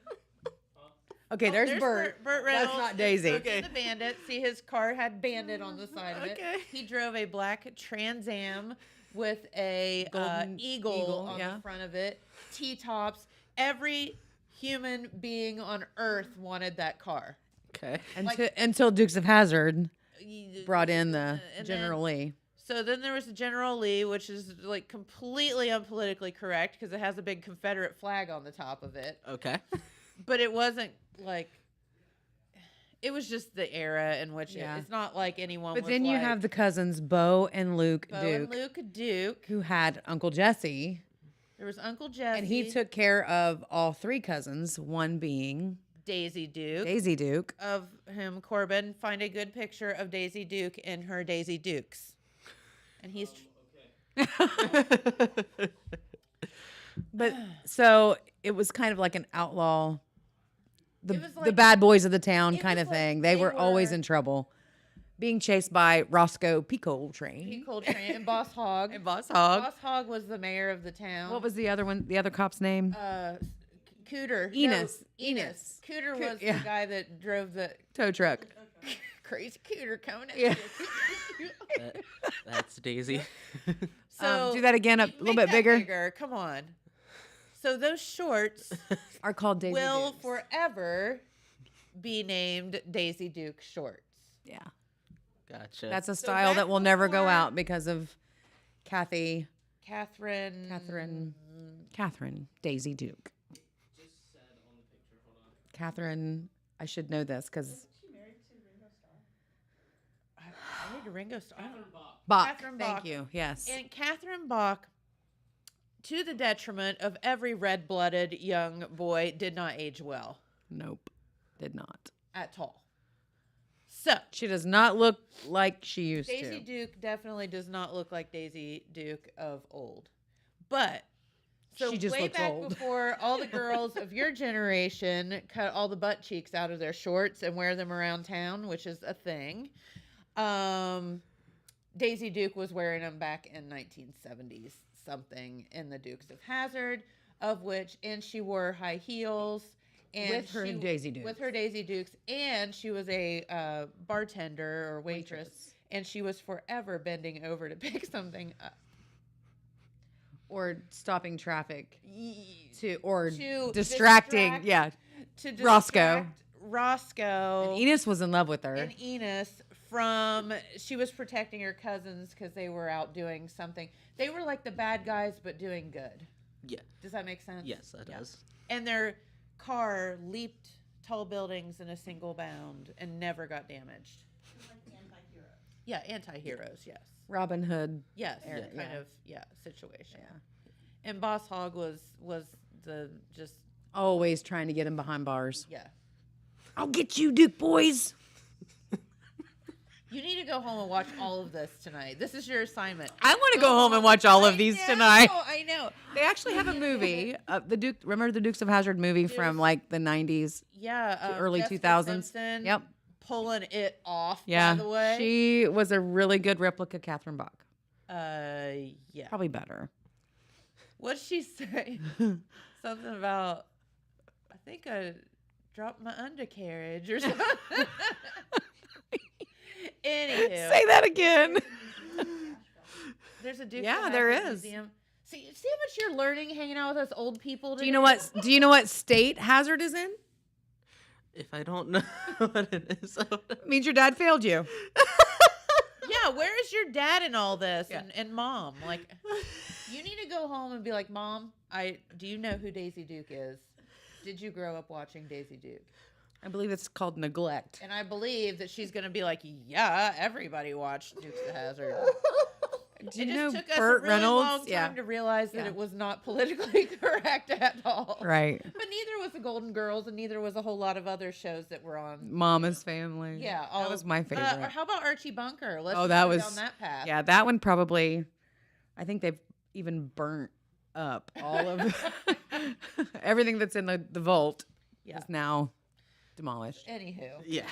Okay, there's, There's Bert. Burt Reynolds. That's not Daisy. Okay. The Bandit. See, his car had Bandit on the side of it. He drove a black Trans Am with a Golden eagle on yeah. the front of it. T-tops. Every human being on Earth wanted that car. Okay. Until Dukes of Hazzard brought in the and General Lee. So then there was the General Lee, which is like completely unpolitically correct because it has a big Confederate flag on the top of it. Okay. But it wasn't like, it was just the era in which Yeah. it's not like anyone But was then you like, have the cousins, Bo and Luke Bo Duke, and Luke Duke. who had Uncle Jesse. There was Uncle Jesse. And he took care of all three cousins, one being Daisy Duke. Daisy Duke. Of him, Corbin, find a good picture of Daisy Duke in her Daisy Dukes. And he's... But so it was kind of like an outlaw, It was the like- bad boys of the town it kind was of like thing. they They were always were- in trouble, being chased by Roscoe P. He Coltrane and Boss Hogg. And Boss Hogg. Boss Hogg was the mayor of the town. What was the other one? The other cop's name? Cooter? Enos. No, Enos. Cooter was yeah. the guy that drove the Tow truck. crazy Cooter coming at Yeah. you. That's Daisy. So do that again, a little make bit that bigger. Come on. So those shorts Are called Daisy will Dukes. forever be named Daisy Duke shorts. Yeah. Gotcha. That's a So style back that will never go before- out because of Catherine Daisy Duke. Catherine, I should know this because I need a Ringo Starr. Bach. Catherine Thank Bach. you. Yes. And Catherine Bach, to the detriment of every red-blooded young boy, did not age well Nope. Did not. at all. So She does not look like she used Daisy to. Duke definitely does not look like Daisy Duke of old. But so She just way looks back old. before all the girls of your generation cut all the butt cheeks out of their shorts and wear them around town, which is a thing. Daisy Duke was wearing them back in 1970s something in the Dukes of Hazzard, of which, and she wore high heels. And With her she- Daisy Dukes. With her Daisy Dukes. And she was a bartender or waitress. And she was forever bending over to pick something up. Or stopping traffic To distracting. distract- Yeah. To Roscoe. distract Roscoe. Enos was in love with her. And Enos from, she was protecting her cousins because they were out doing something. They were like the bad guys, but doing good. Yeah. Does that make sense? Yes, that does. And their car leaped tall buildings in a single bound and never got damaged. Yeah, anti-heroes, yes. Robin Hood. Yes, Yeah. kind of, situation. Yeah. And Boss Hogg was the just, Always trying to get him behind bars. yeah. I'll get you, Duke boys. You need to go home and watch all of this tonight. This is your assignment. I want to go home and watch all of these tonight. I know. They actually have a movie. The Duke. Remember the Dukes of Hazzard movie from like the 90s? Yeah. early Jessica 2000s. Simpson Yep. Pulling it off, Yeah. by the way. She was a really good replica Catherine Bach. Yeah. Probably better. What did she say? Something about, I think I dropped my undercarriage or something. Anywho. Say that again. There's a Duke Yeah, of there Hazzard is. Museum. See how much you're learning hanging out with us old people today? Do you know what state Hazard is in? If I don't know what it is, It means your dad failed you. Yeah, where is your dad in all this Yeah. and mom? Like, You need to go home and be like, Mom, do you know who Daisy Duke is? Did you grow up watching Daisy Duke? I believe it's called neglect. And I believe that she's going to be like, yeah, everybody watched Dukes of Hazzard. Do you It know just took us Burt a really Reynolds? long time to realize that Yeah. it was not politically correct at all. Right. But neither was the Golden Girls, and neither was a whole lot of other shows that were on. Mama's Family. Yeah, that was my favorite. Or how about Archie Bunker? Let's Oh, just that go was down that path. Yeah, that one probably. I think they've even burnt up all of everything that's in the vault. Yeah. Is now demolished. Anywho. Yeah.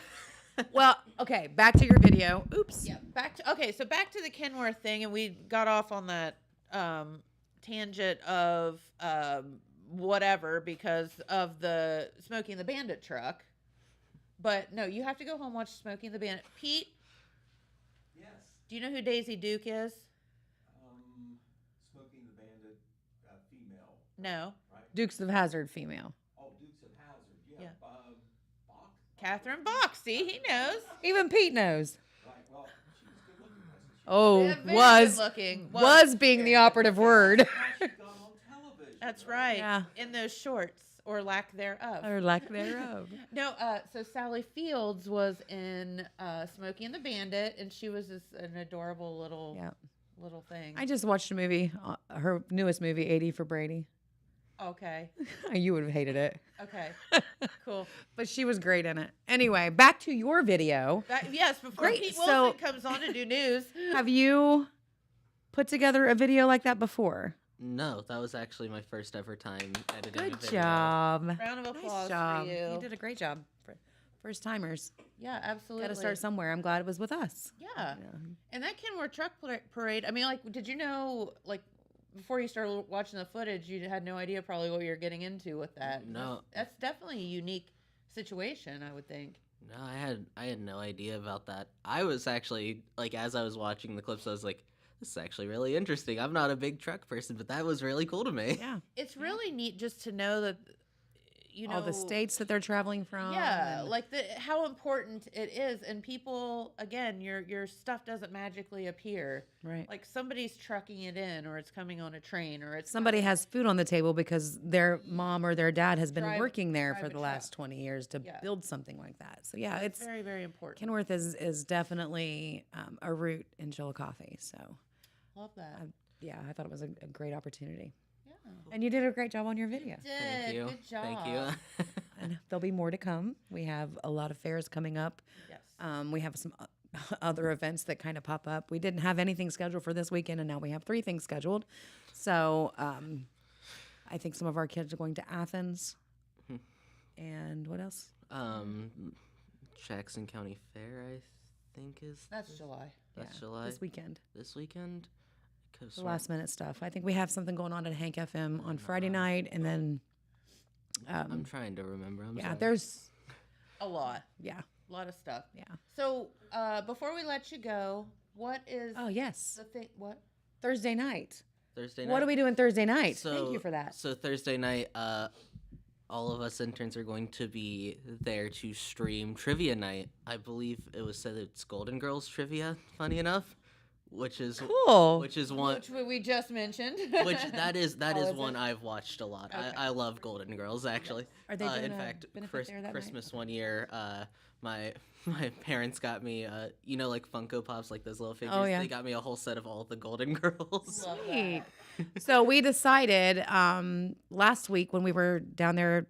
Well, okay, back to your video. Oops. Yeah. Back to the Kenworth thing, and we got off on that tangent of whatever because of the Smokey and the Bandit truck. But no, you have to go home and watch Smokey and the Bandit. Pete. Yes. Do you know who Daisy Duke is? Smoking the Bandit, female, No. right? Dukes of Hazzard female. Oh, Dukes of Hazzard. Yeah. Yeah. Bach? Catherine Bach. See, he knows. Even Pete knows. Right. Well, she was good looking, wasn't she? Oh, Yeah, very was good-looking. was being the operative word. She got on television. That's right. Yeah. In those shorts or lack thereof. Or lack thereof. No, so Sally Fields was in Smokey and the Bandit, and she was just an adorable little Yeah. little thing. I just watched a movie, her newest movie, 80 for Brady. Okay. You would have hated it. Okay. Cool. But she was great in it. Anyway, back to your video. Yes, before Great, Pete so- Wilson comes on to do news. Have you put together a video like that before? No, that was actually my first ever time editing a Good video. job. Round of applause Nice job. for you. You did a great job. For first timers. Yeah, absolutely. Got to start somewhere. I'm glad it was with us. Yeah. And that Kenworth truck parade, I mean, like, did you know, like, before you started watching the footage, you had no idea probably what you were getting into with that. No. That's definitely a unique situation, I would think. No, I had no idea about that. I was actually like, as I was watching the clips, I was like, this is actually really interesting. I'm not a big truck person, but that was really cool to me. Yeah. It's really neat just to know that, you know, All the states that they're traveling from. Yeah, and- like how important it is, and people, again, your stuff doesn't magically appear. Right. Like somebody's trucking it in, or it's coming on a train, or it's Somebody has food on the table because their mom or their dad has been Drive- working there drive for a the last truck. 20 years to Yeah. build something like that. So yeah, it's very, very important. Kenworth is definitely a root in Chillicothe. So Love that. yeah, I thought it was a great opportunity. Yeah. And you did a great job on your video. Thank you. Good job. Thank you. And there'll be more to come. We have a lot of fairs coming up. Yes. We have some other events that kind of pop up. We didn't have anything scheduled for this weekend, and now we have 3 things scheduled. So I think some of our kids are going to Athens. And what else? Jackson County Fair, I think is. That's July. That's Yeah, July. This weekend. This weekend. Could've The sworn- last minute stuff. I think we have something going on at Hank FM on Friday night, and then I'm trying to remember. I'm yeah, sorry. there's A lot. yeah. A lot of stuff. Yeah. So before we let you go, what is Oh yes, the thing? What? Thursday night. Thursday night. What are we doing Thursday night? So, Thank you for that. So Thursday night, all of us interns are going to be there to stream trivia night. I believe it was said it's Golden Girls trivia. Funny enough, which is Cool. which is one. Which we just mentioned. Which that is Oh, is one it? I've watched a lot. Okay. I love Golden Girls actually. Are they doing in a fact, benefit there that night? Christmas one year, my parents got me like Funko Pops, like those little figures. Oh, yeah. They got me a whole set of all the Golden Girls. Love Sweet. that. So we decided last week when we were down there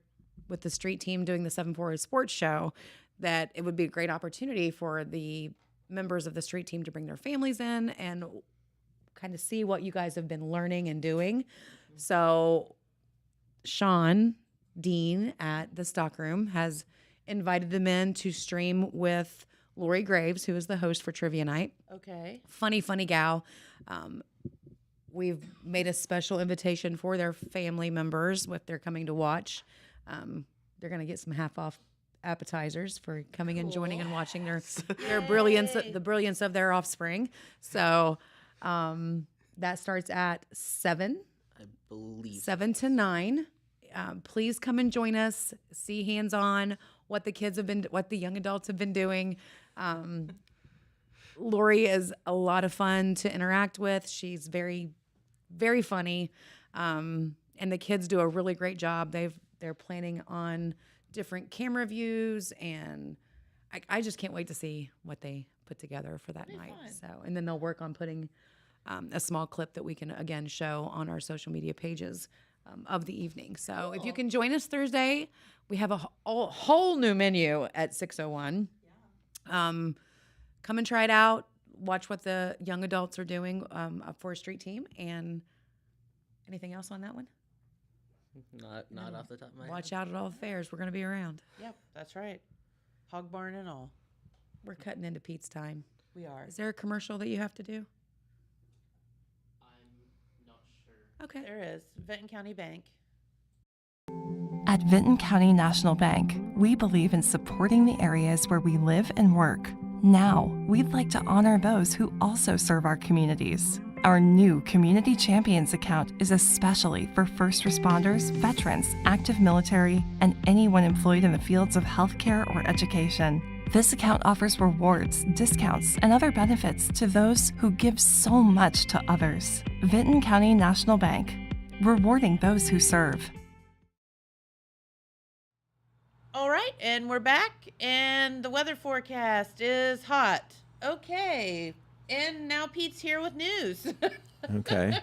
with the street team doing the 740 sports show that it would be a great opportunity for the members of the street team to bring their families in and kind of see what you guys have been learning and doing. So Sean Dean at the Stockroom has invited them in to stream with Lori Graves, who is the host for Trivia Night. Okay. Funny gal. We've made a special invitation for their family members if they're coming to watch. They're going to get some half off appetizers for coming and joining and watching their brilliance, the brilliance of their offspring. So that starts at 7 I believe. 7 to 9. Please come and join us. See hands-on what the young adults have been doing. Lori is a lot of fun to interact with. She's very very funny, and the kids do a really great job. They're planning on different camera views, and I just can't wait to see what they put together for that night. fun. So, and then they'll work on putting a small clip that we can again show on our social media pages of the evening. So, if you can join us Thursday, we have a whole new menu at 601. Come and try it out. Watch what the young adults are doing for a street team. And anything else on that one? Not off the top of my head. Watch out at all the fairs. We're going to be around. Yep, that's right. Hog barn and all. We're cutting into Pete's time. We are. Is there a commercial that you have to do? I'm not sure. Okay. There is. Benton County Bank. At Vinton County National Bank, we believe in supporting the areas where we live and work. Now, we'd like to honor those who also serve our communities. Our new Community Champions account is especially for first responders, veterans, active military, and anyone employed in the fields of healthcare or education. This account offers rewards, discounts, and other benefits to those who give so much to others. Vinton County National Bank, rewarding those who serve. All right, and we're back, and the weather forecast is hot. Okay, and now Pete's here with news. Okay.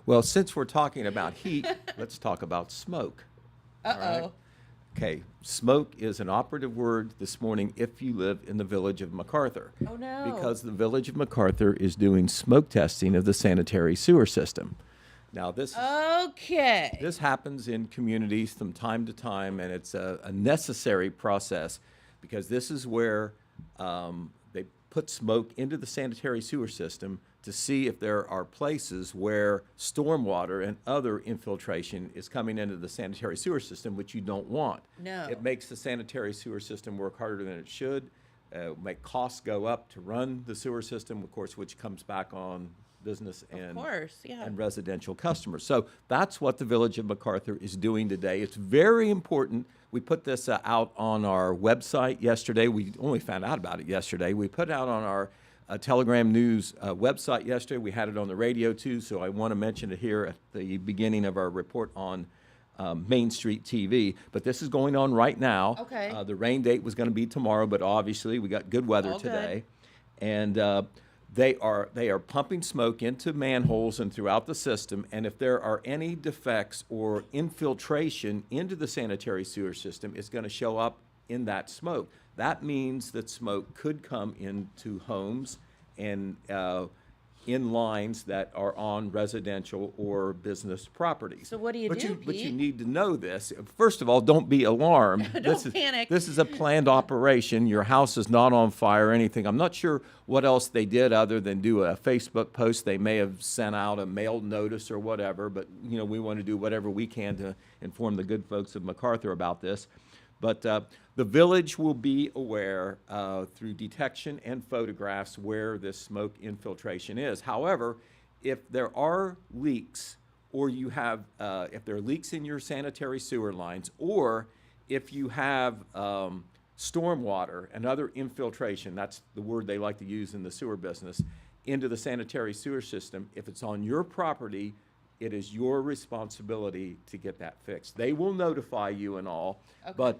Well, since we're talking about heat, let's talk about smoke. Uh-oh. right? Okay, smoke is an operative word this morning if you live in the village of MacArthur. Oh, no. Because the village of MacArthur is doing smoke testing of the sanitary sewer system. Now, this Okay. this happens in communities from time to time, and it's a necessary process because this is where they put smoke into the sanitary sewer system to see if there are places where stormwater and other infiltration is coming into the sanitary sewer system, which you don't want. No. It makes the sanitary sewer system work harder than it should, make costs go up to run the sewer system, of course, which comes back on business and, course, yeah. and residential customers. So that's what the Village of MacArthur is doing today. It's very important. We put this out on our website yesterday. We only found out about it yesterday. We put it out on our Telegram News website yesterday. We had it on the radio too, so I want to mention it here at the beginning of our report on Main Street TV. But this is going on right now. Okay. The rain date was going to be tomorrow, but obviously we got good weather All good. today. And they are pumping smoke into manholes and throughout the system, and if there are any defects or infiltration into the sanitary sewer system, it's going to show up in that smoke. That means that smoke could come into homes and in lines that are on residential or business properties. So what do you but do, But you Pete? need to know this. First of all, don't be alarmed. Don't panic. This is a planned operation. Your house is not on fire or anything. I'm not sure what else they did other than do a Facebook post. They may have sent out a mailed notice or whatever, but you know, we want to do whatever we can to inform the good folks of MacArthur about this. But the village will be aware through detection and photographs where this smoke infiltration is. However, if there are leaks, or you have, if there are leaks in your sanitary sewer lines, or if you have stormwater and other infiltration, that's the word they like to use in the sewer business, into the sanitary sewer system, if it's on your property, it is your responsibility to get that fixed. They will notify you and all, but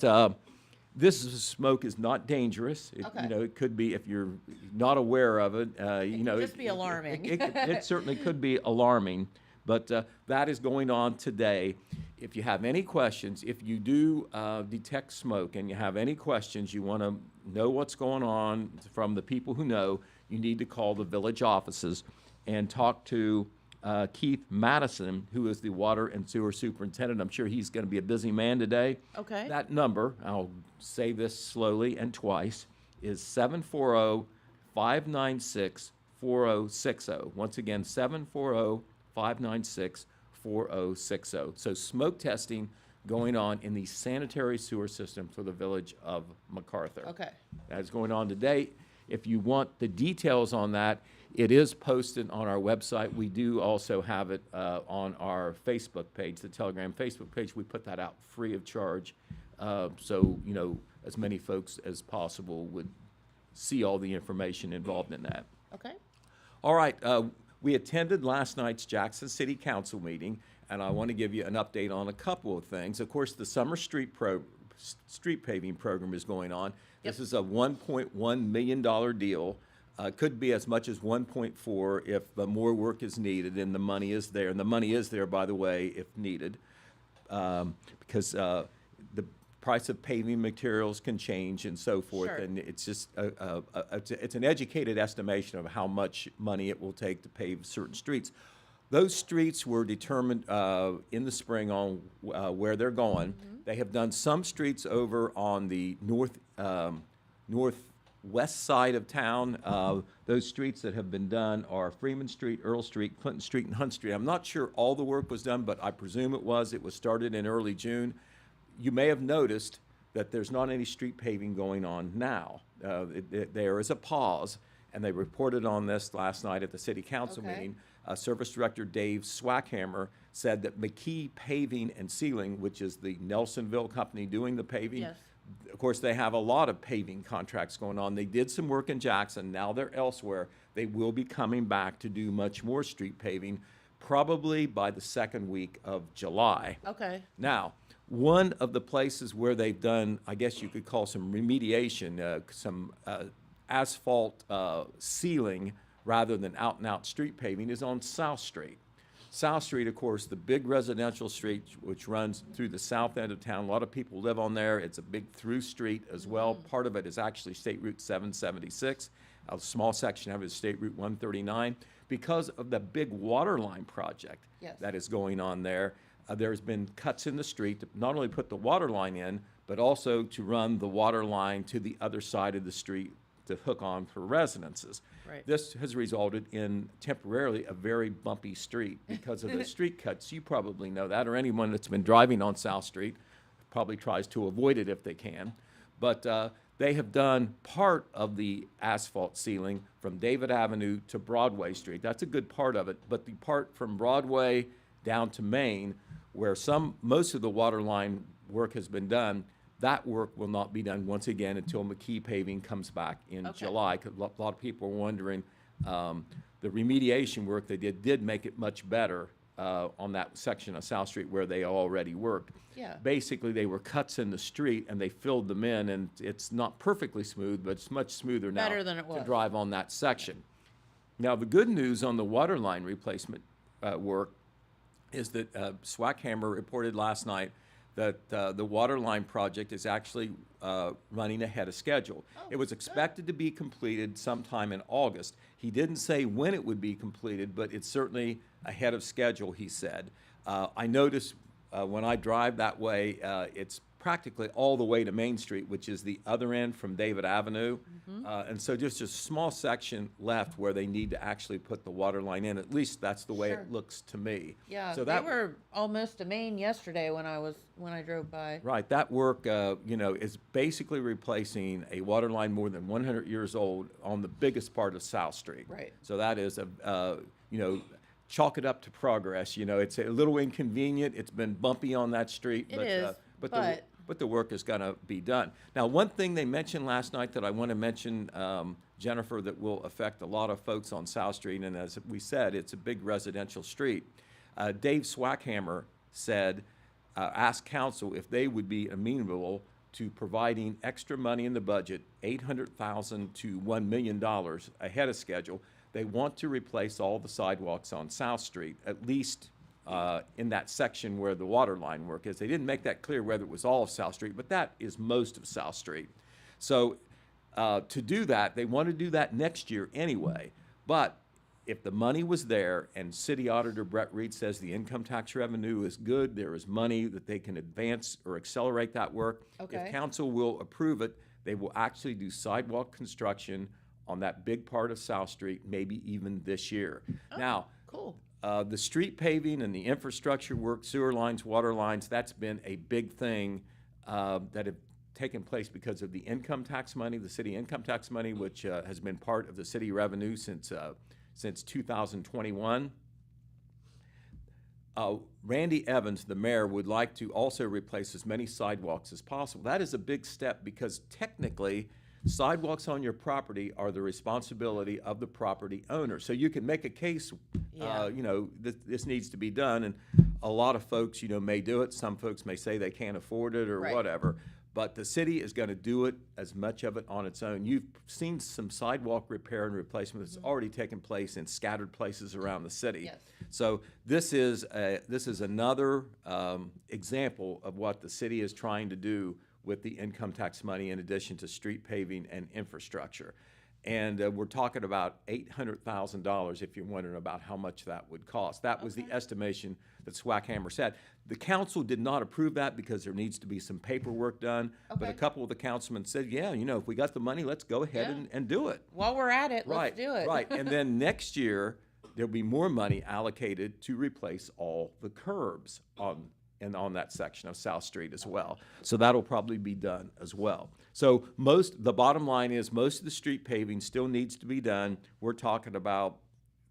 this smoke is not dangerous. Okay. You know, it could be if you're not aware of it. You know, just be alarming. It certainly could be alarming, but that is going on today. If you have any questions, if you do detect smoke and you have any questions, you want to know what's going on from the people who know, you need to call the village offices and talk to Keith Madison, who is the water and sewer superintendent. I'm sure he's going to be a busy man today. Okay. That number, I'll say this slowly and twice, is 740-596-4060. Once again, 740-596-4060. So smoke testing going on in the sanitary sewer system for the village of MacArthur. Okay. That is going on today. If you want the details on that, it is posted on our website. We do also have it on our Facebook page, the Telegram Facebook page. We put that out free of charge, so you know, as many folks as possible would see all the information involved in that. Okay. All right, We attended last night's Jackson City Council meeting, and I want to give you an update on a couple of things. Of course, the summer street paving program is going on. This is a $1.1 million deal. Could be as much as 1.4 if more work is needed and the money is there. And the money is there, by the way, if needed, because the price of paving materials can change and so forth. Sure. And it's just it's an educated estimation of how much money it will take to pave certain streets. Those streets were determined in the spring on where they're going. They have done some streets over on the northwest side of town. Those streets that have been done are Freeman Street, Earl Street, Clinton Street, and Hunt Street. I'm not sure all the work was done, but I presume it was. It was started in early June. You may have noticed that there's not any street paving going on now. There is a pause, and they reported on this last night at the city council meeting. Service Director Dave Swackhammer said that McKee Paving and Sealing, which is the Nelsonville company doing the paving, Yes. of course, they have a lot of paving contracts going on. They did some work in Jackson. Now they're elsewhere. They will be coming back to do much more street paving, probably by the second week of July. Okay. Now, one of the places where they've done, I guess you could call some remediation, some asphalt sealing rather than out-and-out street paving, is on South Street. South Street, of course, the big residential street which runs through the south end of town. A lot of people live on there. It's a big through street as well. Part of it is actually State Route 776. A small section of it is State Route 139. Because of the big water line project that is going on there, there's been cuts in the street to not only put the water line in, but also to run the water line to the other side of the street to hook on for residences. Right. This has resulted in temporarily a very bumpy street because of the street cuts. You probably know that, or anyone that's been driving on South Street probably tries to avoid it if they can. But they have done part of the asphalt sealing from David Avenue to Broadway Street. That's a good part of it. But the part from Broadway down to Main, where most of the water line work has been done, that work will not be done once again until McKee Paving comes back in July. 'Cause a lot of people are wondering, the remediation work they did make it much better on that section of South Street where they already worked. Yeah. Basically, they were cuts in the street and they filled them in, and it's not perfectly smooth, but it's much smoother now Better than it was. to drive on that section. Now, the good news on the water line replacement work is that Swackhammer reported last night that the water line project is actually running ahead of schedule. It was expected to be completed sometime in August. He didn't say when it would be completed, but it's certainly ahead of schedule, he said. I noticed when I drive that way, it's practically all the way to Main Street, which is the other end from David Avenue. And so just a small section left where they need to actually put the water line in. At least that's the way it looks to me. Yeah, So they were almost to Maine yesterday when I drove by. Right, that work, is basically replacing a water line more than 100 years old on the biggest part of South Street. Right. So that is chalk it up to progress. It's a little inconvenient. It's been bumpy on that street. It is, But the work is going to be done. Now, one thing they mentioned last night that I want to mention, Jennifer, that will affect a lot of folks on South Street, and as we said, it's a big residential street. Dave Swackhammer said, asked council if they would be amenable to providing extra money in the budget, $800,000 to $1 million ahead of schedule. They want to replace all the sidewalks on South Street, at least in that section where the water line work is. They didn't make that clear whether it was all of South Street, but that is most of South Street. So to do that, they want to do that next year anyway. But if the money was there and City Auditor Brett Reed says the income tax revenue is good, there is money that they can advance or accelerate that work. Okay. If council will approve it, they will actually do sidewalk construction on that big part of South Street, maybe even this year. Now, Cool. the street paving and the infrastructure work, sewer lines, water lines, that's been a big thing that have taken place because of the income tax money, the city income tax money, which has been part of the city revenue since 2021. Randy Evans, the mayor, would like to also replace as many sidewalks as possible. That is a big step because technically Sidewalks on your property are the responsibility of the property owner. So you can make a case, Yeah. you know, this needs to be done, and a lot of folks, you know, may do it. Some folks may say they can't afford it or Right. whatever. But the city is going to do it, as much of it on its own. You've seen some sidewalk repair and replacement that's already taken place in scattered places around the city. Yes. So this is another example of what the city is trying to do with the income tax money, in addition to street paving and infrastructure. And we're talking about $800,000, if you're wondering about how much that would cost. That was the estimation that Swackhammer said. The council did not approve that because there needs to be some paperwork done. But a Okay. couple of the councilmen said, yeah, you know, if we got the money, let's go ahead Yeah. and do it. While we're at it, Right, let's do it. right. And then next year, there'll be more money allocated to replace all the curbs on that section of South Street as well. So that'll probably be done as well. So the bottom line is, most of the street paving still needs to be done. We're talking about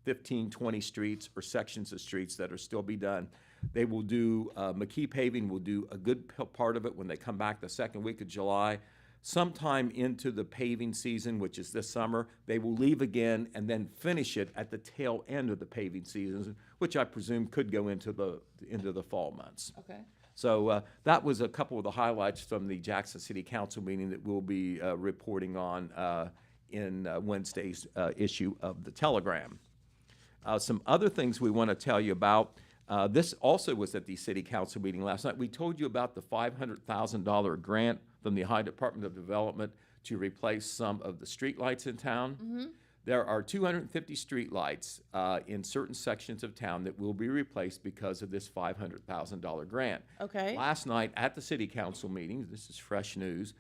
15, 20 streets or sections of streets that are still be done. They will do, McKee Paving will do a good part of it when they come back the second week of July. Sometime into the paving season, which is this summer, they will leave again and then finish it at the tail end of the paving season, which I presume could go into the fall months. Okay. So that was a couple of the highlights from the Jackson City Council meeting that we'll be reporting on in Wednesday's issue of the Telegram. Some other things we want to tell you about. This also was at the City Council meeting last night. We told you about the $500,000 grant from the Ohio Department of Development to replace some of the streetlights in town. There are 250 streetlights in certain sections of town that will be replaced because of this $500,000 grant. Okay. Last night at the City Council meeting, this is fresh news,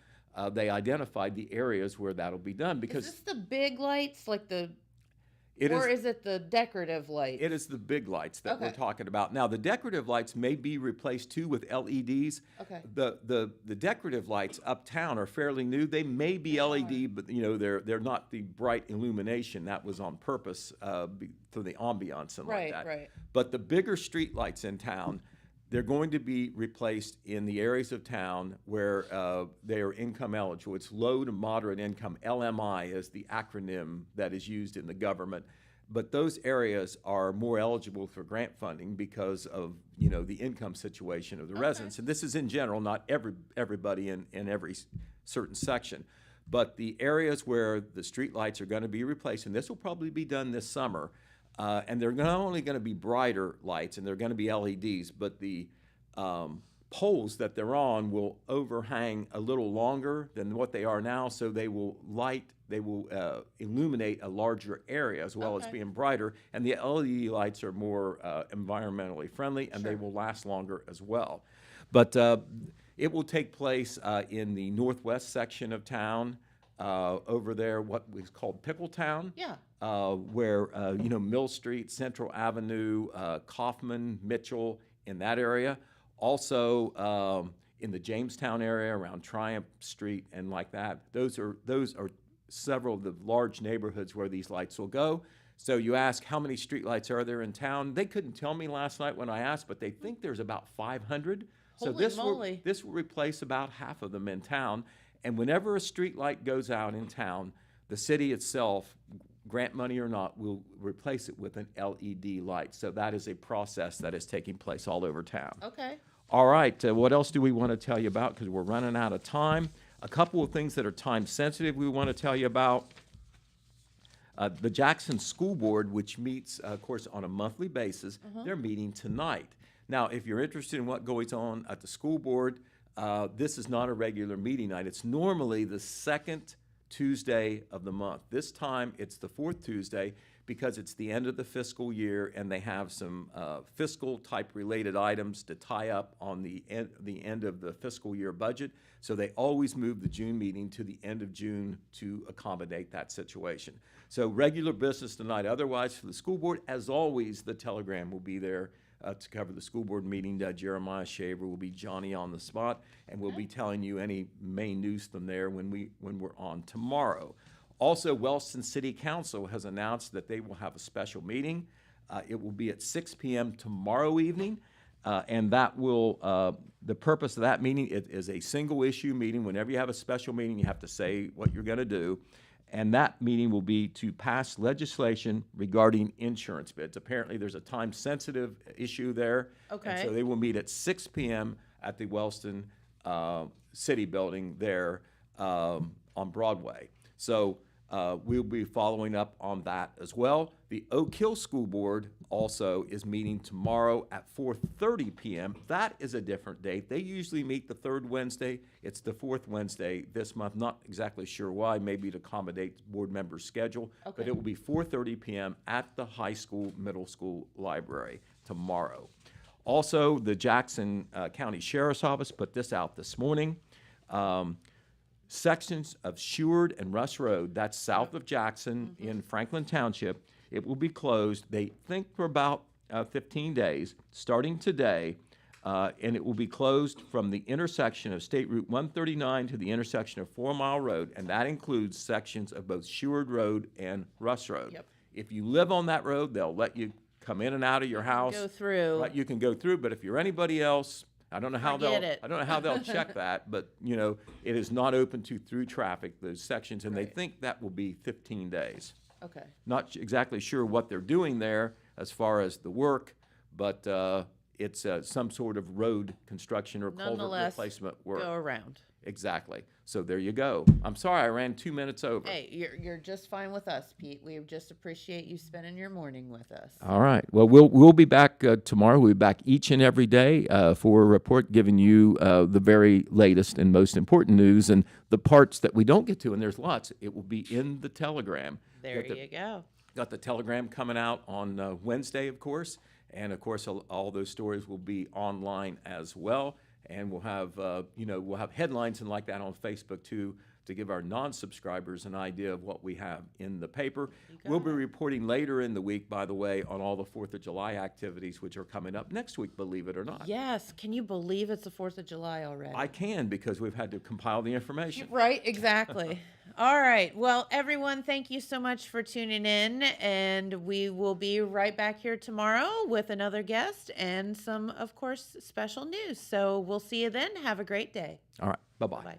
they identified the areas where that'll be done, because Is this the big lights, like or is it the decorative lights? it is the big lights that we're Okay. talking about. Now, the decorative lights may be replaced too with LEDs. Okay. The decorative lights uptown are fairly new. They may be LED, but you know, they're not the bright illumination. That was on purpose for the ambiance and Right, like that. right. But the bigger street lights in town, they're going to be replaced in the areas of town where they are income eligible. It's low to moderate income. LMI is the acronym that is used in the government. But those areas are more eligible for grant funding because of, you know, the income situation of the residents. And this is in general, not everybody in every certain section. But the areas where the street lights are going to be replaced, and this will probably be done this summer, and they're not only going to be brighter lights and they're going to be LEDs, but the poles that they're on will overhang a little longer than what they are now, so they will illuminate a larger area as well as being brighter. And the LED lights are more environmentally friendly, and they will last longer as well. But it will take place in the northwest section of town, over there, what was called Pickletown. Yeah. Where, you know, Mill Street, Central Avenue, Kaufman, Mitchell, in that area. Also, in the Jamestown area around Triumph Street and like that. Those are several of the large neighborhoods where these lights will go. So you ask, how many street lights are there in town? They couldn't tell me last night when I asked, but they think there's about 500. So Holy this moly. this will replace about half of them in town. And whenever a street light goes out in town, the city itself, grant money or not, will replace it with an LED light. So that is a process that is taking place all over town. Okay. All right, what else do we want to tell you about? Because we're running out of time. A couple of things that are time sensitive we want to tell you about. The Jackson School Board, which meets, of course, on a monthly basis, they're meeting tonight. Now, if you're interested in what goes on at the school board, this is not a regular meeting night. It's normally the second Tuesday of the month. This time, it's the fourth Tuesday because it's the end of the fiscal year, and they have some fiscal type related items to tie up on the end of the fiscal year budget. So they always move the June meeting to the end of June to accommodate that situation. So regular business tonight. Otherwise, for the school board, as always, the Telegram will be there to cover the school board meeting. Jeremiah Shaver will be Johnny on the spot, and we'll be telling you any main news from there when we're on tomorrow. Also, Wellston City Council has announced that they will have a special meeting. It will be at 6 p.m. tomorrow evening, And that will, the purpose of that meeting is a single issue meeting. Whenever you have a special meeting, you have to say what you're going to do. And that meeting will be to pass legislation regarding insurance bids. Apparently, there's a time-sensitive issue there. Okay. And so they will meet at 6 p.m. at the Wellston City Building there on Broadway. So we'll be following up on that as well. The Oak Hill School Board also is meeting tomorrow at 4:30 p.m. That is a different date. They usually meet the third Wednesday. It's the fourth Wednesday this month. Not exactly sure why, maybe to accommodate board members' schedule. Okay. But it will be 4:30 p.m. at the high school, middle school library tomorrow. Also, the Jackson County Sheriff's Office put this out this morning. Sections of Seward and Russ Road, that's south of Jackson in Franklin Township, it will be closed, they think, for about 15 days, starting today, and it will be closed from the intersection of State Route 139 to the intersection of 4 Mile Road, and that includes sections of both Seward Road and Russ Road. Yep. If you live on that road, they'll let you come in and out of your house. Go through. Right, you can go through, but if you're anybody else, I don't know how Forget it. I don't know how they'll check that, but you know, it is not open to through traffic, those sections, and they Right. think that will be 15 days. Okay. Not exactly sure what they're doing there as far as the work, but it's some sort of road construction or culvert Nonetheless, replacement work. go around. Exactly. So there you go. I'm sorry I ran 2 minutes over. Hey, you're just fine with us, Pete. We just appreciate you spending your morning with us. All right. Well, we'll be back tomorrow. We'll be back each and every day for a report giving you the very latest and most important news, and the parts that we don't get to, and there's lots, it will be in the Telegram. There you go. Got the Telegram coming out on Wednesday, of course, and of course all those stories will be online as well. And we'll have, we'll have headlines and like that on Facebook too, to give our non-subscribers an idea of what we have in the paper. We'll be reporting later in the week, by the way, on all the 4th of July activities, which are coming up next week, believe it or not. Yes. Can you believe it's the 4th of July already? I can, because we've had to compile the information. Right, exactly. All right. Well, everyone, thank you so much for tuning in. And we will be right back here tomorrow with another guest and some, of course, special news. So we'll see you then. Have a great day. All right. Bye-bye. Bye.